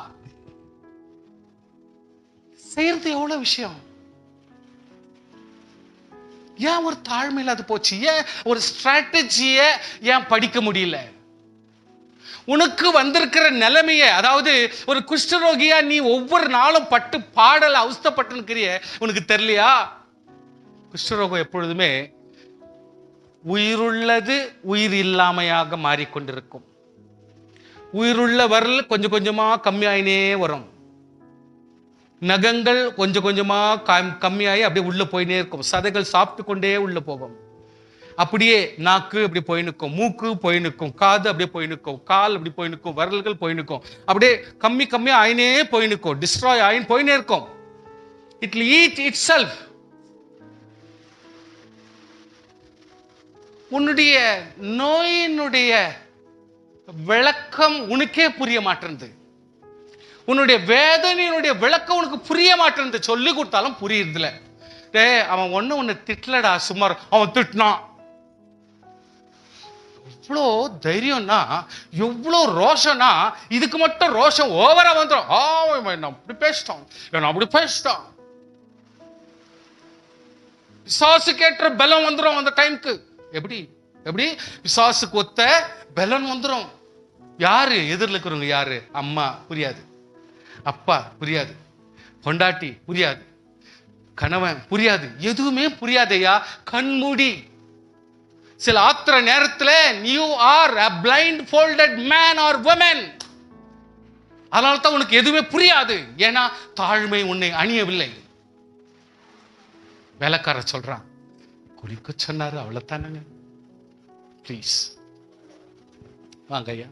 செய்யறது எவ்வளவு விஷயம். ஏன் ஒரு தாழ்மையில் அது போச்சு? ஏன் ஒரு ஸ்ட்ராட்டஜிய ஏன் படிக்க முடியல? உனக்கு வந்திருக்கிற நிலைமைய, அதாவது ஒரு குஷ்டரோகியா நீ ஒவ்வொரு நாளும் பட்டு பாடல அவஸ்தப்பட்டுக்கிறிய, உனக்கு தெரியலையா? குஷ்டரோகம் எப்பொழுதுமே உயிருள்ளது உயிர் இல்லாமையாக மாறிக்கொண்டிருக்கும். உயிருள்ள வரல் கொஞ்சம் கொஞ்சமா கம்மியாயினே வரும். நகங்கள் கொஞ்சம் கொஞ்சமா கம்மியாகி அப்படியே உள்ள போயினே இருக்கும். சதைகள் சாப்பிட்டு கொண்டே உள்ள போகும். அப்படியே நாக்கு அப்படி போய் நிற்கும், மூக்கு போய் நிற்கும், காது அப்படியே போய் நிற்கும், கால் அப்படி போய் நிற்கும், விரல்கள் போய் நிற்கும். அப்படியே கம்மி கம்மியா ஆயினே போய் நிற்கும், டிஸ்ட்ராய் ஆயின் போயினே இருக்கும். It will eat it self. உன்னுடைய நோயினுடைய விளக்கம் உனக்கே புரிய மாட்டேங்குது. உன்னுடைய வேதனையினுடைய விளக்கம் உனக்கு புரிய மாட்டேன். சொல்லி கொடுத்தாலும் புரியுதுல. அவன் ஒண்ணு திட்டலடா, சுமார் அவன் திட்டினான். எவ்வளோ தைரியம்னா, எவ்வளோ ரோஷம்னா, இதுக்கு மட்டும் ரோஷம் ஓவரா வந்துடும். அப்படி பேசிட்டான், அப்படி பேசிட்டான். பிசாசுக்கு ஏற்ற பலம் வந்துடும் அந்த டைமுக்கு. எப்படி எப்படி பிசாசுக்கு ஒத்த பலம் வந்துடும். யாரு எதிரில் இருக்கிறவங்க? யாரு? அம்மா புரியாது, அப்பா புரியாது, பொண்டாட்டி புரியாது, கணவன் புரியாது, எதுவுமே புரியாதையா கண்மூடி. சில ஆத்திர நேரத்தில் you are a blindfolded man or woman. அதனால தான் உனக்கு எதுவுமே புரியாது. ஏன்னா தாழ்மை உன்னை அணியவில்லை. வேலைக்கார சொல்றான், குளிக்க சொன்னாரு, அவ்வளவுதானங்க, ப்ளீஸ் வாங்கய்யா,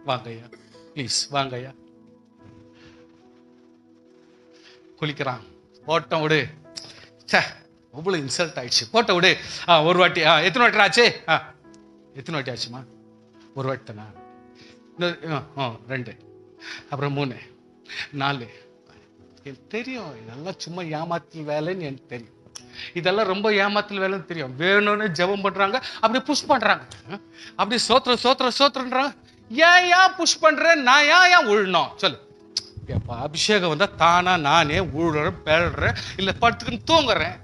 வாங்கய்யா, ப்ளீஸ் வாங்கய்யா. குளிக்கிறான், ஓட்டம் விடு. அவ்வளவு இன்சல்ட் ஆயிடுச்சு, போட்ட விடு. ஒரு வாட்டி, எத்தனை வாட்டி ஆச்சு? எத்தனை வாட்டி ஆச்சுமா? ஒரு வாட்டி தானா? 2, அப்புறம் 3, 4. எனக்கு தெரியும் இதெல்லாம் சும்மா ஏமாத்தல் வேலைன்னு எனக்கு தெரியும். இதெல்லாம் ரொம்ப ஏமாத்தல் வேலைன்னு தெரியும். வேணும்னு ஜெபம் பண்றாங்க, அப்படி புஷ் பண்றாங்க, அப்படி சோத்திர சோத்திர சோத்திரன்றாங்க. ஏன் புஷ் பண்றேன்? நான் ஏன் உழணும் சொல்லு. அபிஷேகம் வந்தா தானா நானே ஊழறேன், பேடுறேன், இல்ல படுத்துக்குன்னு தூங்குறேன்.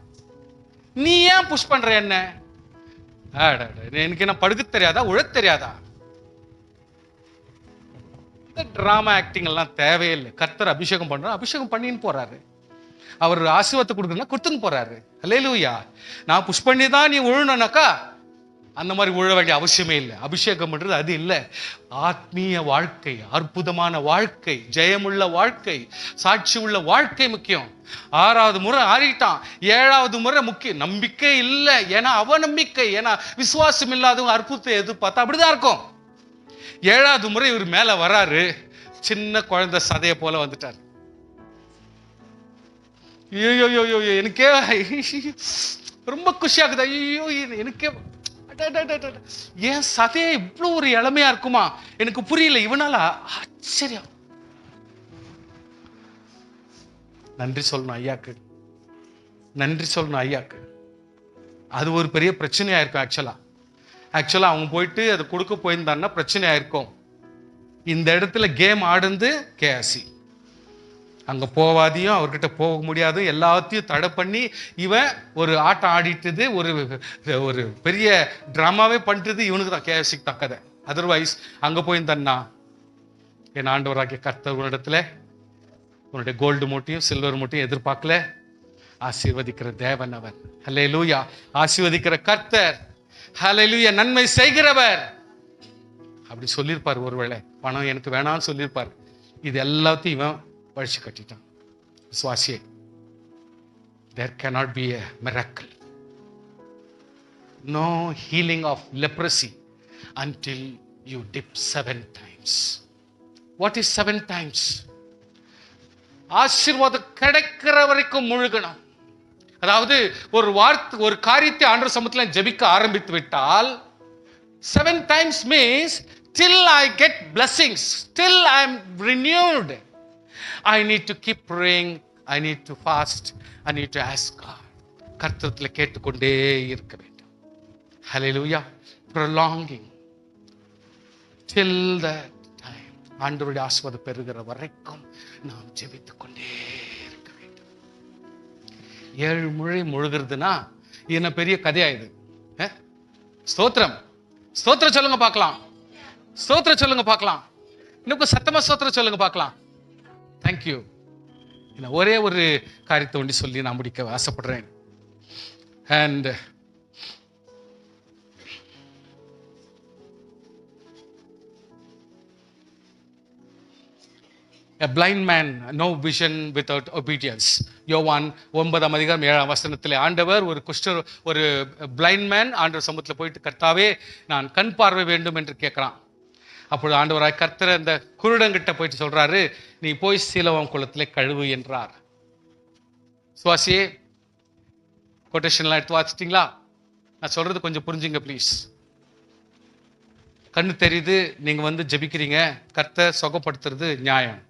நீ ஏன் புஷ் பண்ற என்ன? எனக்கு என்ன படுக்க தெரியாதா, உழ தெரியாதா? டிராமா ஆக்டிங் எல்லாம் தேவையில்லை. கர்த்தர் அபிஷேகம் பண்ற, அபிஷேகம் பண்ணின்னு போறாரு. அவர் ஆசீர்வாதத்தை கொடுக்கணும்னா கொடுத்துன்னு போறாரு. அல்லேலூயா. நான் புஷ் பண்ணி தான் நீ உழணும்னாக்கா அந்த மாதிரி உழ வேண்டிய அவசியமே இல்லை. அபிஷேகம் பண்றது அது இல்லை. ஆத்மீய வாழ்க்கை, அற்புதமான வாழ்க்கை, ஜெயமுள்ள வாழ்க்கை, சாட்சி உள்ள வாழ்க்கை முக்கியம். 6வது முறை ஆறிட்டான், 7வது முறை முக்கியம். நம்பிக்கை இல்லை, ஏன்னா அவநம்பிக்கை. ஏன்னா விசுவாசம் இல்லாதவங்க அற்புதத்தை எதிர்பார்த்தா அப்படிதான் இருக்கும். 7வது முறை இவர் மேல வராரு, சின்ன குழந்தை சதைய போல வந்துட்டார். ஐயோ எனக்கே ரொம்ப குஷியாகுது. ஐயோ எனக்கே ஏன் சதைய இவ்வளவு ஒரு இளமையா இருக்குமா எனக்கு புரியல. இவனால ஆச்சரியம். நன்றி சொல்லணும் ஐயாக்கு, நன்றி சொல்லணும் ஐயாக்கு. அது ஒரு பெரிய பிரச்சனையா இருக்கும். ஆக்சுவலா அவங்க போயிட்டு அதை கொடுக்க போயிருந்தான்னா பிரச்சனையா இருக்கும். இந்த இடத்துல கேம் ஆடுந்து கேசி, அங்க போவாதையும் அவர்கிட்ட போக முடியாது, எல்லாத்தையும் தடை பண்ணி இவன் ஒரு ஆட்டம் ஆடிட்டது, ஒரு பெரிய டிராமாவே பண்ணிட்டது இவனுக்கு தான், கேஎஃப்சிக்கு தான் கதை. அதர்வைஸ் அங்க போயிருந்தன்னா என் ஆண்டவராகிய கர்த்தர் உன்னிடத்துல உன்னுடைய கோல்டு மூட்டையும் சில்வர் மூட்டையும் எதிர்பார்க்கல. ஆசீர்வதிக்கிற தேவன் அவர். ஹல்லேலூயா. ஆசீர்வதிக்கிற கர்த்தர். ஹல்லேலூயா. நன்மை செய்கிறவர். அப்படி சொல்லியிருப்பார். ஒருவேளை பணம் எனக்கு வேணாம்னு சொல்லியிருப்பார். இது எல்லாத்தையும் இவன் பழிச்சு கட்டிட்டான். விசுவாசியே, there cannot be a miracle, no healing of leprosy until you dip 7 times. What is 7 times? ஆசீர்வாதம் கிடைக்கிற வரைக்கும் முழுகணும். அதாவது ஒரு காரியத்தை ஆண்டவர் சமூகத்தில் ஜெபிக்க ஆரம்பித்து விட்டால் 7 times means till I get blessings, till I am renewed, I need to keep praying, I need to fast, I need to ask God. கர்த்தரத்தில் கேட்டுக்கொண்டே இருக்க வேண்டும். Hallelujah. Prolonging till that time. ஆண்டவருடைய ஆசீர்வாதம் பெறுகிற வரைக்கும் நாம் ஜெபித்துக் கொண்டே இருக்க வேண்டும். 7 முறை முழுகிறதுனா என்ன பெரிய கதையாயுது. ஸ்தோத்திரம் ஸ்தோத்திரம் சொல்லுங்க பார்க்கலாம். ஸ்தோத்திரம் சொல்லுங்க பார்க்கலாம். இன்னும் சத்தமா ஸ்தோத்திரம் சொல்லுங்க பார்க்கலாம். தேங்க்யூ. ஒரே ஒரு காரியத்தை ஒண்டி சொல்லி நான் முடிக்க ஆசைப்படுறேன். And a blind man, no vision without obedience. யோவான் 9:7 ஆண்டவர் ஒரு பிளைண்ட் மேன் ஆண்டவர் சமூகத்தில் போயிட்டு, கர்த்தாவே நான் கண் பார்வை வேண்டும் என்று கேட்கிறான். அப்பொழுது ஆண்டவராய் கர்த்தர் அந்த குருடங்கிட்ட போயிட்டு சொல்றாரு, நீ போய் சீலோவாம் குளத்திலே கழுவு என்றார். சுவாசியே, கொட்டேஷன்லாம் எடுத்து வாசிட்டீங்களா? நான் சொல்றது கொஞ்சம் புரிஞ்சுங்க ப்ளீஸ். கண்ணு தெரியுது, நீங்க ஜெபிக்கிறீங்க, கர்த்தர் சுகப்படுத்துறது நியாயம்.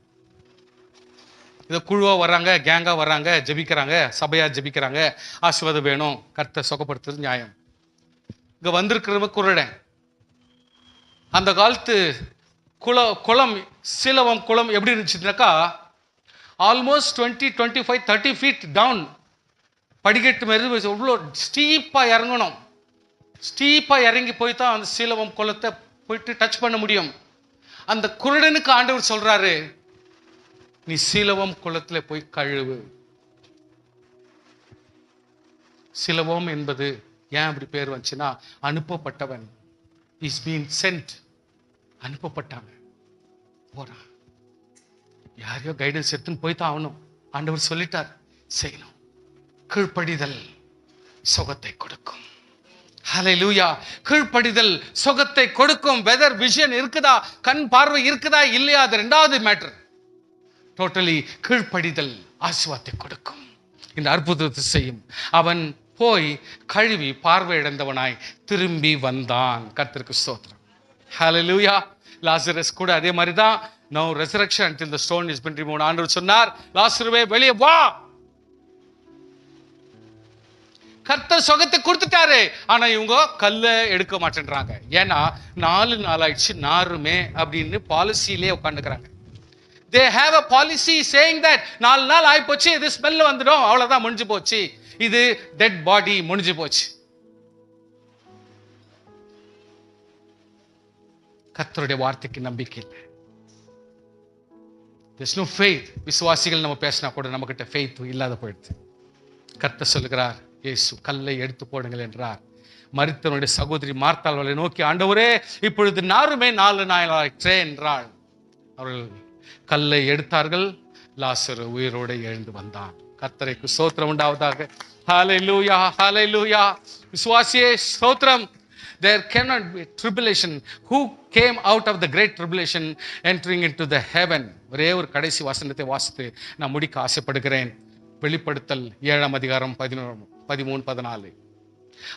இதை குழுவா வர்றாங்க, கேங்கா வர்றாங்க, ஜெபிக்கிறாங்க, சபையா ஜெபிக்கிறாங்க, ஆசீர்வாதம் வேணும், கர்த்தர் சுகப்படுத்துறது நியாயம். இங்க வந்திருக்கிறவங்க குருடன். அந்த காலத்து குளம் சீலோவாம் குளம் எப்படி இருந்துச்சுனாக்கா, ஆல்மோஸ்ட் 20, 25, 30 feet டவுன். படிக்கட்டு மாதிரி எவ்வளோ ஸ்டீப்பா இறங்கணும். ஸ்டீப்பா இறங்கி போய் தான் அந்த சீலோவாம் குளத்தை போயிட்டு டச் பண்ண முடியும். அந்த குருடனுக்கு ஆண்டவர் சொல்றாரு, நீ சீலோவாம் குளத்துல போய் கழுவு. சீலோவாம் என்பது ஏன் அப்படி பேர் வந்துச்சுன்னா, அனுப்பப்பட்டவன். Is been sent. அனுப்பப்பட்டவன் போறான். யாரையோ கைடன்ஸ் எடுத்துன்னு போய் தான் ஆகணும். ஆண்டவர் சொல்லிட்டார், செய்யணும். கீழ்ப்படிதல் சுகத்தை கொடுக்கும். ஹல்லேலூயா. கீழ்ப்படிதல் சுகத்தை கொடுக்கும். வெதர் விஷன் இருக்குதா, கண் பார்வை இருக்குதா இல்லையா, அது ரெண்டாவது மேட்டர். டோட்டலி கீழ்ப்படிதல் ஆசீர்வாதத்தை கொடுக்கும். இந்த அற்புதத்தை செய்யும். அவன் போய் கழுவி பார்வை இழந்தவனாய் திரும்பி வந்தான். கர்த்தருக்கு ஸ்தோத்திரம். ஹல்லேலூயா. லாசரஸ் கூட அதே மாதிரி தான். No resurrection until the stone has been removed. ஆண்டவர் சொன்னார், லாசருவே வெளியே வா. கர்த்தர் சுகத்தை கொடுத்துட்டாரு. ஆனா இவங்க கல்ல எடுக்க மாட்டேன்றாங்க. ஏன்னா 4 நாள் ஆயிடுச்சு, நாருமே அப்படின்னு பாலிசியிலே உட்காந்துக்கிறாங்க. They have a policy saying that 4 நாள் ஆகி போச்சு, இது ஸ்மெல் வந்துடும், அவ்வளவுதான், முடிஞ்சு போச்சு, இது டெட் பாடி, முடிஞ்சு போச்சு. கர்த்தருடைய வார்த்தைக்கு நம்பிக்கை இல்லை. There's no faith. விசுவாசிகள் நம்ம பேசினா கூட நம்ம கிட்ட faith இல்லாத போயிடுது. கர்த்தர் சொல்லுகிறார், இயேசு கல்லை எடுத்து போடுங்கள் என்றார். மரித்தவனுடைய சகோதரி மார்த்தாள் அவளை நோக்கி, ஆண்டவரே இப்பொழுது நாருமே 4 நாள் ஆயிற்றே என்றாள். அவர்கள் கல்லை எடுத்தார்கள். லாசரு உயிரோடு எழுந்து வந்தான். கர்த்தருக்கு ஸ்தோத்திரம் உண்டாவதாக. ஹல்லேலூயா, ஹல்லேலூயா. விசுவாசியே ஸ்தோத்திரம். There cannot be tribulation. Who came out of the great tribulation entering into the heaven? ஒரே ஒரு கடைசி வசனத்தை வாசித்து நான் முடிக்க ஆசைப்படுகிறேன். வெளிப்படுத்தல் 7 13, 14.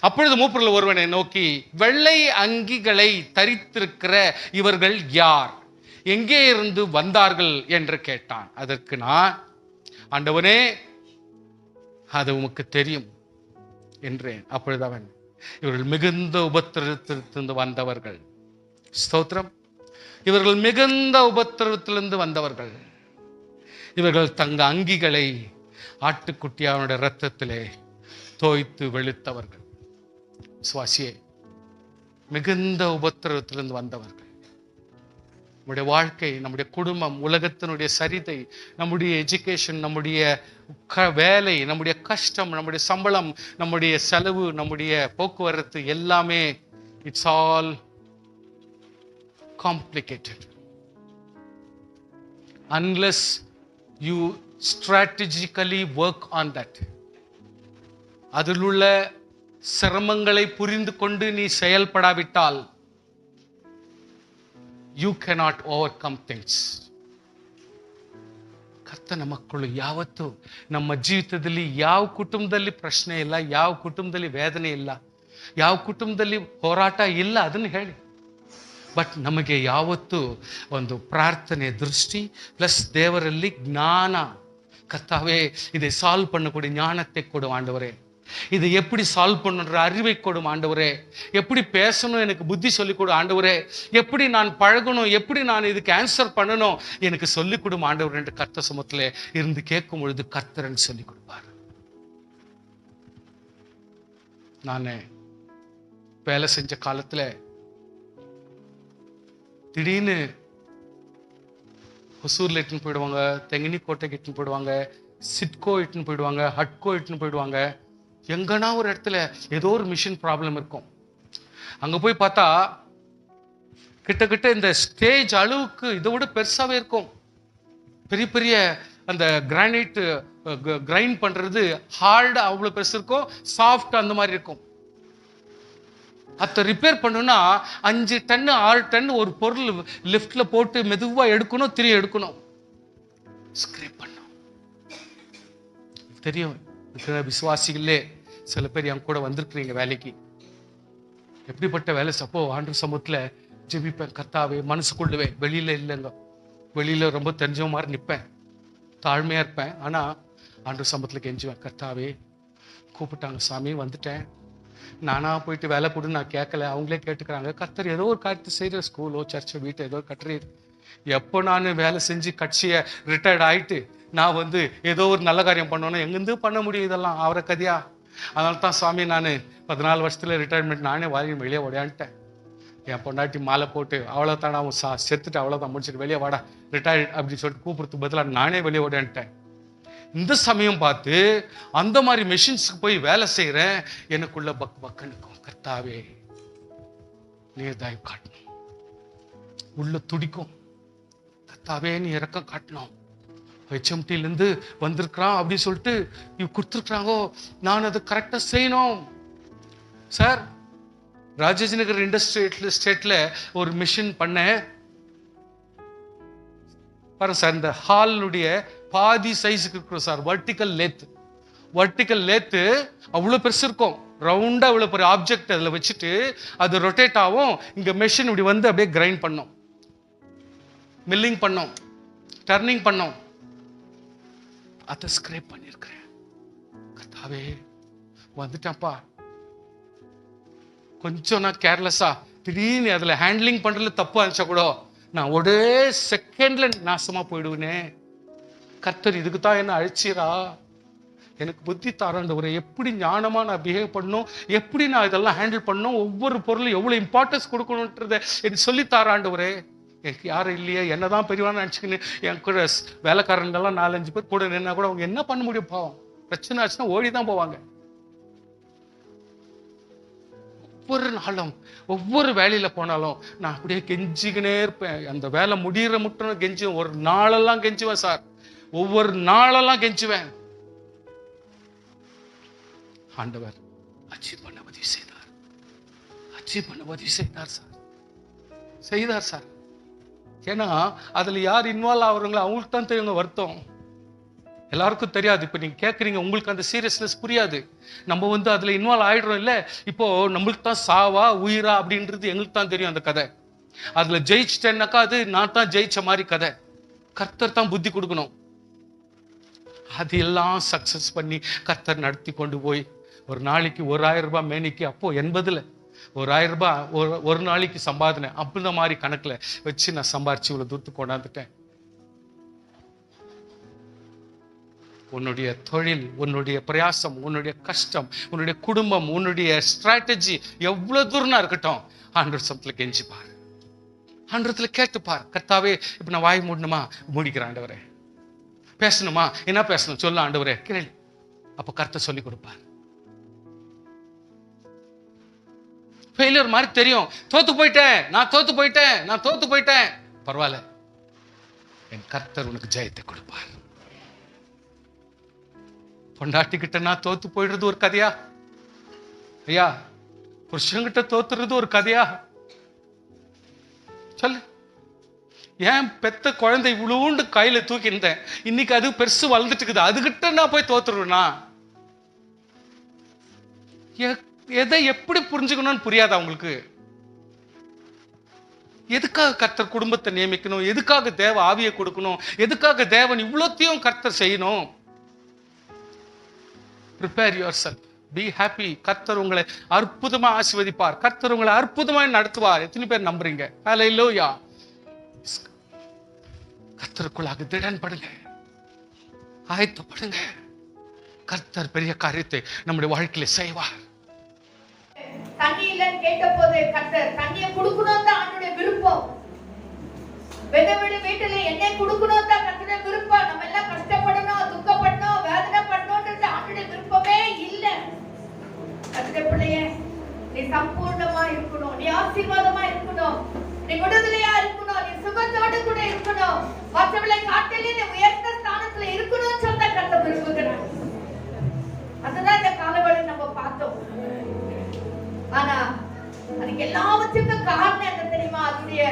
அப்பொழுது மூப்பரில் ஒருவனை நோக்கி, வெள்ளை அங்கிகளை தரித்திருக்கிற இவர்கள் யார், எங்கே இருந்து வந்தார்கள் என்று கேட்டான். அதற்கு நான், ஆண்டவனே அது உமக்கு தெரியும் என்றேன். அப்பொழுது அவன், இவர்கள் மிகுந்த உபத்திரத்திலிருந்து வந்தவர்கள். ஸ்தோத்திரம். இவர்கள் மிகுந்த உபத்திரத்திலிருந்து வந்தவர்கள். இவர்கள் தங்க அங்கிகளை ஆட்டுக்குட்டியானுடைய இரத்தத்திலே தோய்த்து வெளுத்தவர்கள். சுவாசியே, மிகுந்த உபத்திரத்திலிருந்து வந்தவர்கள். நம்முடைய வாழ்க்கை, நம்முடைய குடும்பம், உலகத்தினுடைய சரிதை, நம்முடைய எஜுகேஷன், நம்முடைய வேலை, நம்முடைய கஷ்டம், நம்முடைய சம்பளம், நம்முடைய செலவு, நம்முடைய போக்குவரத்து எல்லாமே it's all complicated. Unless you strategically work on that. அதில் உள்ள சிரமங்களை புரிந்து கொண்டு நீ செயல்படாவிட்டால் you cannot overcome things. ಕರ್ತನ ಮಕ್ಕಳು ಯಾವತ್ತು ನಮ್ಮ ಜೀವಿತದಲ್ಲಿ ಯಾವ ಕುಟುಂಬದಲ್ಲಿ ಪ್ರಶ್ನೆ ಇಲ್ಲ, ಯಾವ ಕುಟುಂಬದಲ್ಲಿ ವೇದನೆ ಇಲ್ಲ, ಯಾವ ಕುಟುಂಬದಲ್ಲಿ ಹೋರಾಟ ಇಲ್ಲ, ಅದನ್ನು ಹೇಳಿ. ಬಟ್ ನಮಗೆ ಯಾವತ್ತು ಒಂದು ಪ್ರಾರ್ಥನೆ ದೃಷ್ಟಿ ಪ್ಲಸ್ ದೇವರಲ್ಲಿ ಜ್ಞಾನ. கர்த்தாவே இதை சால்வ் பண்ணக்கூடிய ஞானத்தை கொடும் ஆண்டவரே. இதை எப்படி சால்வ் பண்ணுற அறிவை கொடும் ஆண்டவரே. எப்படி பேசணும் எனக்கு புத்தி சொல்லிக் கொடு ஆண்டவரே. எப்படி நான் பழகணும், எப்படி நான் இதுக்கு ஆன்சர் பண்ணணும் எனக்கு சொல்லிக் கொடும் ஆண்டவர் என்று கர்த்தர் சமூகத்தில் இருந்து கேட்கும் பொழுது கர்த்தரன் சொல்லிக் கொடுப்பார். நான் வேலை செஞ்ச காலத்துல திடீர்னு ஒசூர்ல இட்டுன்னு போயிடுவாங்க, தெங்கினி கோட்டைக்கு இட்டுன்னு போயிடுவாங்க, சிட்கோ இட்டுன்னு போயிடுவாங்க, ஹட்கோ இட்டுன்னு போயிடுவாங்க. எங்கன்னா ஒரு இடத்துல ஏதோ ஒரு மிஷின் ப்ராப்ளம் இருக்கும். அங்க போய் பார்த்தா கிட்ட இந்த ஸ்டேஜ் அளவுக்கு இதை விட பெருசாவே இருக்கும். பெரிய பெரிய அந்த கிரானைட் கிரைண்ட் பண்றது ஹார்டு அவ்வளவு பெருசு இருக்கும், சாஃப்ட் அந்த மாதிரி இருக்கும். அதை ரிப்பேர் பண்ணணும்னா 5 டன் 6 டன் ஒரு பொருள் லிஃப்ட்ல போட்டு மெதுவா எடுக்கணும், திரும்பி எடுக்கணும், ஸ்கிரேப் பண்ணணும். தெரியும் விசுவாசிகளே சில பேர் என் கூட வந்திருக்கிறீங்க வேலைக்கு. எப்படிப்பட்ட வேலை சப்போ ஆண்டு சமூகத்துல ஜெபிப்பேன். கர்த்தாவே மனசுக்குள்ளவே, வெளியில இல்லைங்க, வெளியில ரொம்ப தெரிஞ்ச மாதிரி நிற்பேன், தாழ்மையா இருப்பேன். ஆனா ஆண்டு சமூகத்துல கெஞ்சுவேன். கர்த்தாவே கூப்பிட்டாங்க சாமி, வந்துட்டேன். நானா போயிட்டு வேலை கொடு நான் கேட்கல, அவங்களே கேட்டுக்கிறாங்க. கர்த்தர் ஏதோ ஒரு காரியத்தை செய்யற, ஸ்கூலோ சர்ச்சோ வீட்டை ஏதோ கட்டுறீர். எப்போ நான் வேலை செஞ்சு கட்சியை ரிட்டையர்ட் ஆயிட்டு நான் ஏதோ ஒரு நல்ல காரியம் பண்ணணும், எங்கிருந்து பண்ண முடியும் இதெல்லாம் அவரை கதியா. அதனால தான் சுவாமி நான் 14 வருஷத்துல ரிட்டையர்மெண்ட் நானே வாங்கி வெளியே ஓடையான்ட்டேன். என் பொண்டாட்டி மாலை போட்டு அவ்வளோதான் அவன் செத்துட்டு அவ்வளோதான் முடிச்சுட்டு வெளியே வாடா ரிட்டையர்ட் அப்படின்னு சொல்லிட்டு கூப்பிடுறதுக்கு பதிலாக நானே வெளியே ஓடையான்ட்டேன். இந்த சமயம் பார்த்து அந்த மாதிரி மெஷின்ஸ்க்கு போய் வேலை செய்யறேன். எனக்குள்ள பக் பக்கனுக்கும். கர்த்தாவே நீர் தயவு காட்டணும், உள்ள துடிக்கும். கர்த்தாவே நீ இறக்கம் காட்டணும். HMTலேருந்து வந்திருக்கிறான் அப்படின்னு சொல்லிட்டு கொடுத்துருக்குறாங்கோ, நான் அதை கரெக்டா செய்யணும். சார் ராஜாஜிநகர் இண்டஸ்ட்ரியல் ஸ்டேட்ல ஒரு மிஷின் பண்ணேன் பாருங்க சார். இந்த ஹாலுடைய பாதி சைஸுக்கு இருக்கும் சார் வர்டிக்கல் லேத்து அவ்வளவு பெருசு இருக்கும். ரவுண்டா அவ்வளவு பெரிய ஆப்ஜெக்ட் அதுல வச்சுட்டு அது ரொட்டேட் ஆகும். இங்க மெஷின் இப்படி அப்படியே கிரைண்ட் பண்ணும், மில்லிங் பண்ணும், டர்னிங் பண்ணும். அதை ஸ்கிரேப் பண்ணிருக்கிறேன். கர்த்தாவே வந்துட்டான்ப்பா. கொஞ்சம் நான் கேர்லெஸ்ஸா திடீர்னு அதுல ஹேண்ட்லிங் பண்றதுல தப்பு அனுப்பிச்சா கூட நான் ஒரே செகண்ட்ல நாசமா போயிடுவேனே. கர்த்தர் இதுக்கு தான் என்ன அழிச்சிரா, எனக்கு புத்தி தாராண்டவரே. எப்படி ஞானமா நான் பிஹேவ் பண்ணணும், எப்படி நான் இதெல்லாம் ஹேண்டில் பண்ணணும், ஒவ்வொரு பொருளும் எவ்வளவு இம்பார்ட்டன்ஸ் கொடுக்கணும்ன்றத எனக்கு சொல்லி தாராண்டவரே. எனக்கு யாரும் இல்லையே, என்னதான் பெரியவான்னு நினச்சிக்கின்னு என் கூட வேலைக்காரங்கெல்லாம் 4-5 பேர் கூட நின்னா கூட அவங்க என்ன பண்ண முடியும் பாவம். பிரச்சனை ஆச்சுன்னா ஓடிதான் போவாங்க. ஒவ்வொரு நாளும் ஒவ்வொரு வேலையில போனாலும் நான் அப்படியே கெஞ்சிக்கினே இருப்பேன். அந்த வேலை முடிகிற மட்டும் கெஞ்சுவேன். ஒரு நாளெல்லாம் கெஞ்சுவேன் சார், ஒவ்வொரு நாளெல்லாம் கெஞ்சுவேன். ஆண்டவர் அச்சீவ் பண்ண உதவி செய்தார் சார். ஏன்னா அதுல யார் இன்வால்வ் ஆகுறாங்களோ அவங்களுக்கு தான் தெரியுங்க வருத்தம். எல்லாருக்கும் தெரியாது. இப்ப நீங்க கேட்குறீங்க, உங்களுக்கு அந்த சீரியஸ்னஸ் புரியாது. நம்ம அதுல இன்வால்வ் ஆயிடுறோம் இல்ல. இப்போ நம்மளுக்கு தான் சாவா உயிரா அப்படின்றது எங்களுக்கு தான் தெரியும் அந்த கதை. அதுல ஜெயிச்சிட்டேன்னாக்கா அது நான் தான் ஜெயிச்ச மாதிரி கதை. கர்த்தர் தான் புத்தி கொடுக்கணும். அது எல்லாம் சக்சஸ் பண்ணி கர்த்தர் நடத்தி கொண்டு போய் ஒரு நாளைக்கு 1000 ரூபாய் மேனிக்கு, அப்போ 80ல 1000 ரூபாய் ஒரு நாளைக்கு சம்பாதனை. அப்படி மாதிரி கணக்குல வச்சு நான் சம்பாரிச்சு இவ்வளவு தூரத்துக்கு கொண்டாந்துட்டேன். உன்னுடைய தொழில், உன்னுடைய பிரயாசம், உன்னுடைய கஷ்டம், உன்னுடைய குடும்பம், உன்னுடைய ஸ்ட்ராட்டஜி எவ்வளவு தூரம்னா இருக்கட்டும், ஆண்டவர் சமத்துல கெஞ்சிப்பார், ஆண்டவரத்துல கேட்டுப்பார். கர்த்தாவே இப்ப நான் வாய் மூடணுமா, மூடிக்கிறேன் ஆண்டவரே. பேசணுமா, என்ன பேசணும் சொல்ல ஆண்டவரே, கேளு. அப்ப கர்த்தர் சொல்லி கொடுப்பார். ஃபெயிலியர் மாதிரி தெரியும், தோத்து போயிட்டேன், பரவாயில்ல, என் கர்த்தர் உனக்கு ஜெயத்தை கொடுப்பார். பொண்டாட்டிக்கிட்ட நான் தோத்து போயிடுறது ஒரு கதையா ஐயா? புருஷன்கிட்ட தோத்துறது ஒரு கதையா? சொல்லு. ஏன் பெத்த குழந்தை இவ்வளோண்டு கையில தூக்கிட்டேன், இன்னைக்கு அது பெருசு வளர்ந்துட்டு இருக்குது, அதுகிட்ட நான் போய் தோத்துருவேனா? எதை எப்படி புரிஞ்சுக்கணும்னு புரியாதா உங்களுக்கு? எதுக்காக கர்த்தர் குடும்பத்தை நியமிக்கணும்? எதுக்காக தேவ ஆவியை கொடுக்கணும்? எதுக்காக தேவன் இவ்வளோத்தையும் கர்த்தர் செய்யணும்? Prepare yourself, be happy. கர்த்தர் உங்களை அற்புதமா ஆசீர்வதிப்பார், கர்த்தர் உங்களை அற்புதமாய் நடத்துவார். எத்தனை பேர் நம்புறீங்க? ஹல்லேலூயா. கர்த்தருக்குள்ளாக திடன் படுங்க, ஆயத்தப்படுங்க. கர்த்தர் பெரிய காரியத்தை நம்முடைய வாழ்க்கையில செய்வார்.
தண்ணி இல்லன்னு கேட்ட போது கர்த்தர் தண்ணியை கொடுக்கணும் தான் அவனுடைய விருப்பம். வெதவிடு வீட்டுல எண்ணெய் கொடுக்கணும் தான் கர்த்தருடைய விருப்பம். நம்ம எல்லாம் கஷ்டப்படணும், துக்கப்படணும், வேதனை பண்ணணும்ன்றது அவனுடைய விருப்பமே இல்ல. கர்த்தருடைய பிள்ளையே, நீ சம்பூர்ணமா இருக்கணும், நீ ஆசீர்வாதமா இருக்கணும், நீ விடுதலையா இருக்கணும், நீ சுகத்தோடு கூட இருக்கணும், மற்றவர்களை காட்டிலே நீ உயர்ந்த ஸ்தானத்துல இருக்கணும்னு சொன்னா கர்த்தர் விரும்புகிறார். அதுதான் இந்த காலவெளியில் நம்ம பார்த்தோம். ஆனா அதுக்கு எல்லாவற்றுக்கும் காரணம் என்ன தெரியுமா? அதுடைய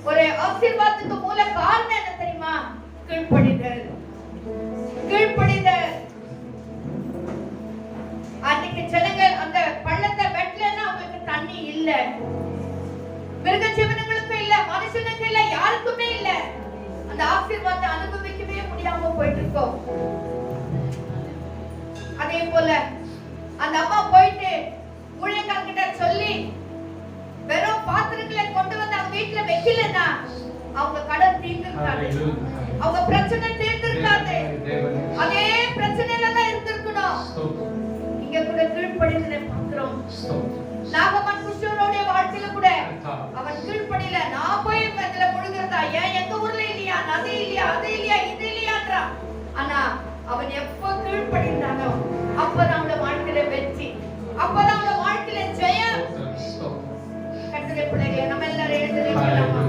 ஒரு ஆசீர்வாதத்துக்கு மூல காரணம் என்ன தெரியுமா? கீழ்ப்படிதல். கீழ்ப்படிதல். அன்னைக்கு ஜனங்கள் அந்த பள்ளத்தை வெட்டலன்னா அவங்களுக்கு தண்ணி இல்ல, மிருக ஜீவனங்களுக்கும் இல்ல, மனுஷனுக்கு இல்ல, யாருக்குமே இல்ல. அந்த ஆசீர்வாதத்தை அனுபவிக்கவே முடியாம போயிட்டு இருக்கோம். அதே போல அந்த அம்மா போயிட்டு ஊழியக்காரர்கிட்ட சொல்லி வெறும் பாத்திரங்களை கொண்டு வந்து அவங்க வீட்டுல வைக்கலன்னா அவங்க கடன் தீர்ந்திருக்காது, அவங்க பிரச்சனை தீர்ந்திருக்காது, அதே பிரச்சனையில தான் இருந்திருக்கணும். இங்க கூட கீழ்ப்படிதலை பார்க்கிறோம். நாகமன் குஷ்டரோடைய வாழ்க்கையில கூட அவன் கீழ்ப்படியில, நான் போய் இதுல முழுகிறதா, ஏன் எங்க ஊர்ல இல்லையா, அது இல்லையா, அது இல்லையா, இது இல்லையான்றான். ஆனா அவன் எப்ப கீழ்ப்படிந்தானோ அப்பதான் அவனோட வாழ்க்கையில வெற்றி, அப்பதான் அவனோட வாழ்க்கையில ஜெயம். கர்த்தருடைய பிள்ளைகளே, நம்ம எல்லாரும் எழுந்து நிற்கலாமா?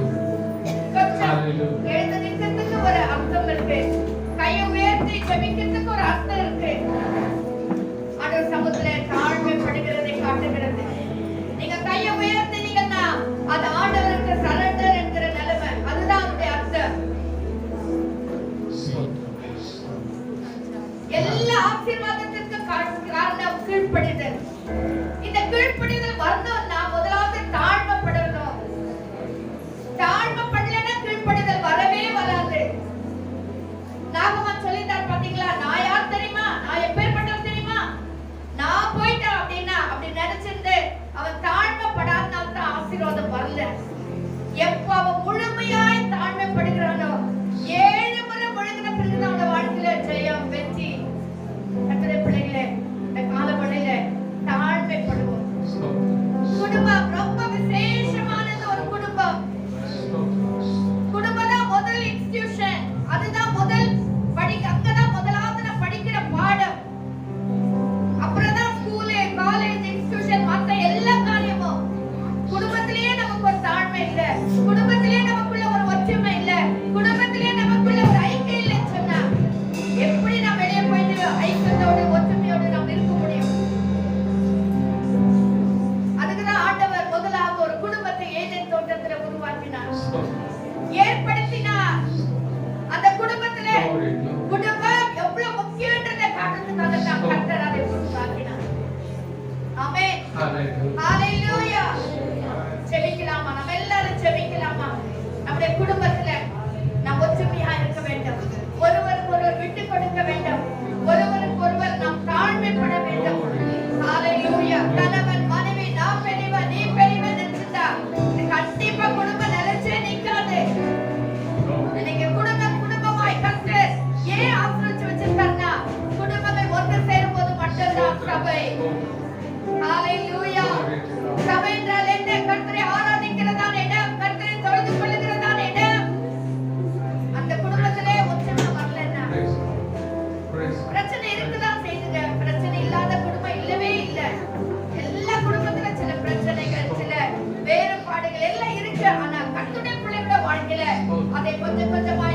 எழுந்து நிற்கிறதுக்கு ஒரு அர்த்தம் இருக்கு, கையை உயர்த்தி ஜெபிக்கிறதுக்கு ஒரு அர்த்தம் இருக்கு. ஆண்டவர் சமூகத்துல தாழ்மைப்படுகிறதை காட்டுகிறது. நீங்க கையை உயர்த்தினீங்கன்னா அது ஆண்டவருக்கு சரண்டர் என்கிற நிலைமை, அதுதான் அவருடைய அர்த்தம். எல்லா ஆசீர்வாதத்திற்கு காரணம் கீழ்ப்படிதல். இந்த கீழ்ப்படிதல் வரணும்னா முதலாவது தாழ்மைப்படணும். தாழ்மைப்படலைன்னா கீழ்ப்படிதல் வரவே வராது. நாகமன் சொல்லிட்டார் பாத்தீங்களா, நான் யார் தெரியுமா, நான் எப்பேற்பட்டவன் தெரியுமா, நான் போயிட்டேன் அப்படின்னா அப்படி நினைச்சிருந்து அவன் தாழ்மைப்படாதனால தான் ஆசீர்வாதம் வரல. எப்ப அவன் முழுமையாய் தாழ்மைப்படுகிறானோ 7 முறை முழுகின பிறகு அவனோட வாழ்க்கையில ஜெயம், வெற்றி. கர்த்தருடைய பிள்ளைகளே, இந்த காலவெளியில தாழ்மைப்படுவோம். குடும்பம் ரொம்ப விசேஷமானது. ஒரு குடும்பம், குடும்பம் தான் முதல் இன்ஸ்டிடியூஷன், அதுதான் முதல் அங்கதான் முதலாவது நான் படிக்கிற பாடம். அப்புறம் தான் ஸ்கூலு, காலேஜ், இன்ஸ்டிடியூஷன், மற்ற எல்லா காரியமும். குடும்பத்திலேயே நமக்கு ஒரு தாழ்மை இல்ல, குடும்பத்திலேயே நமக்குள்ள ஒரு ஒற்றுமை இல்ல, குடும்பத்திலேயே நமக்குள்ள ஒரு ஐக்கியம் இல்லைன்னு சொன்னா எப்படி நாம் வெளியே போயிட்டு ஐக்கியத்தோடு ஒற்றுமையோடு நாம் இருக்க முடியும்? அதுக்குதான் ஆண்டவர் முதலாக ஒரு குடும்பத்தை ஏதேன் தோட்டத்துல உருவாக்கினார், ஏற்படுத்தினார். அந்த குடும்பத்திலே குடும்பம் எவ்வளவு முக்கியன்றதை காட்டுறதுக்காக தான் கர்த்தர் அதை உருவாக்கினார். ஆமென், ஹல்லேலூயா. ஜெபிக்கலாமா? நம்ம எல்லாரும் ஜெபிக்கலாமா? நம்முடைய குடும்பத்துல நாம் ஒற்றுமையா இருக்க வேண்டும், ஒருவருக்கு ஒருவர் விட்டு கொடுக்க வேண்டும், ஒருவருக்கு ஒருவர் நாம் தாழ்மைப்பட வேண்டும். ஹல்லேலூயா. கணவன் மனைவி நான் பெரியவன் நீ பெரியவன் இருந்தா கண்டிப்பா குடும்பம் நிலைச்சே நிக்காது. இன்னைக்கு குடும்பமாய் கர்த்தர் ஏன் ஆசிரிச்சு வச்சிருக்காருன்னா குடும்பங்கள் ஒன்று சேரும் போது மட்டும்தான் சபை. ஹல்லேலூயா. சபை என்றால் என்ன? கர்த்தரை ஆராதிக்கிறதான இடம், கர்த்தரை தொழுது கொள்ளுகிறதான இடம். அந்த குடும்பத்திலே ஒற்றுமை வரலன்னா பிரச்சனை இருக்குதான் செய்யுங்க. பிரச்சனை இல்லாத குடும்பம் இல்லவே இல்லை. எல்லா குடும்பத்துல சில பிரச்சனைகள், சில வேறுபாடுகள் எல்லாம் இருக்கு. ஆனா கர்த்தருடைய பிள்ளைகளோட வாழ்க்கையில அதை கொஞ்சம் கொஞ்சமா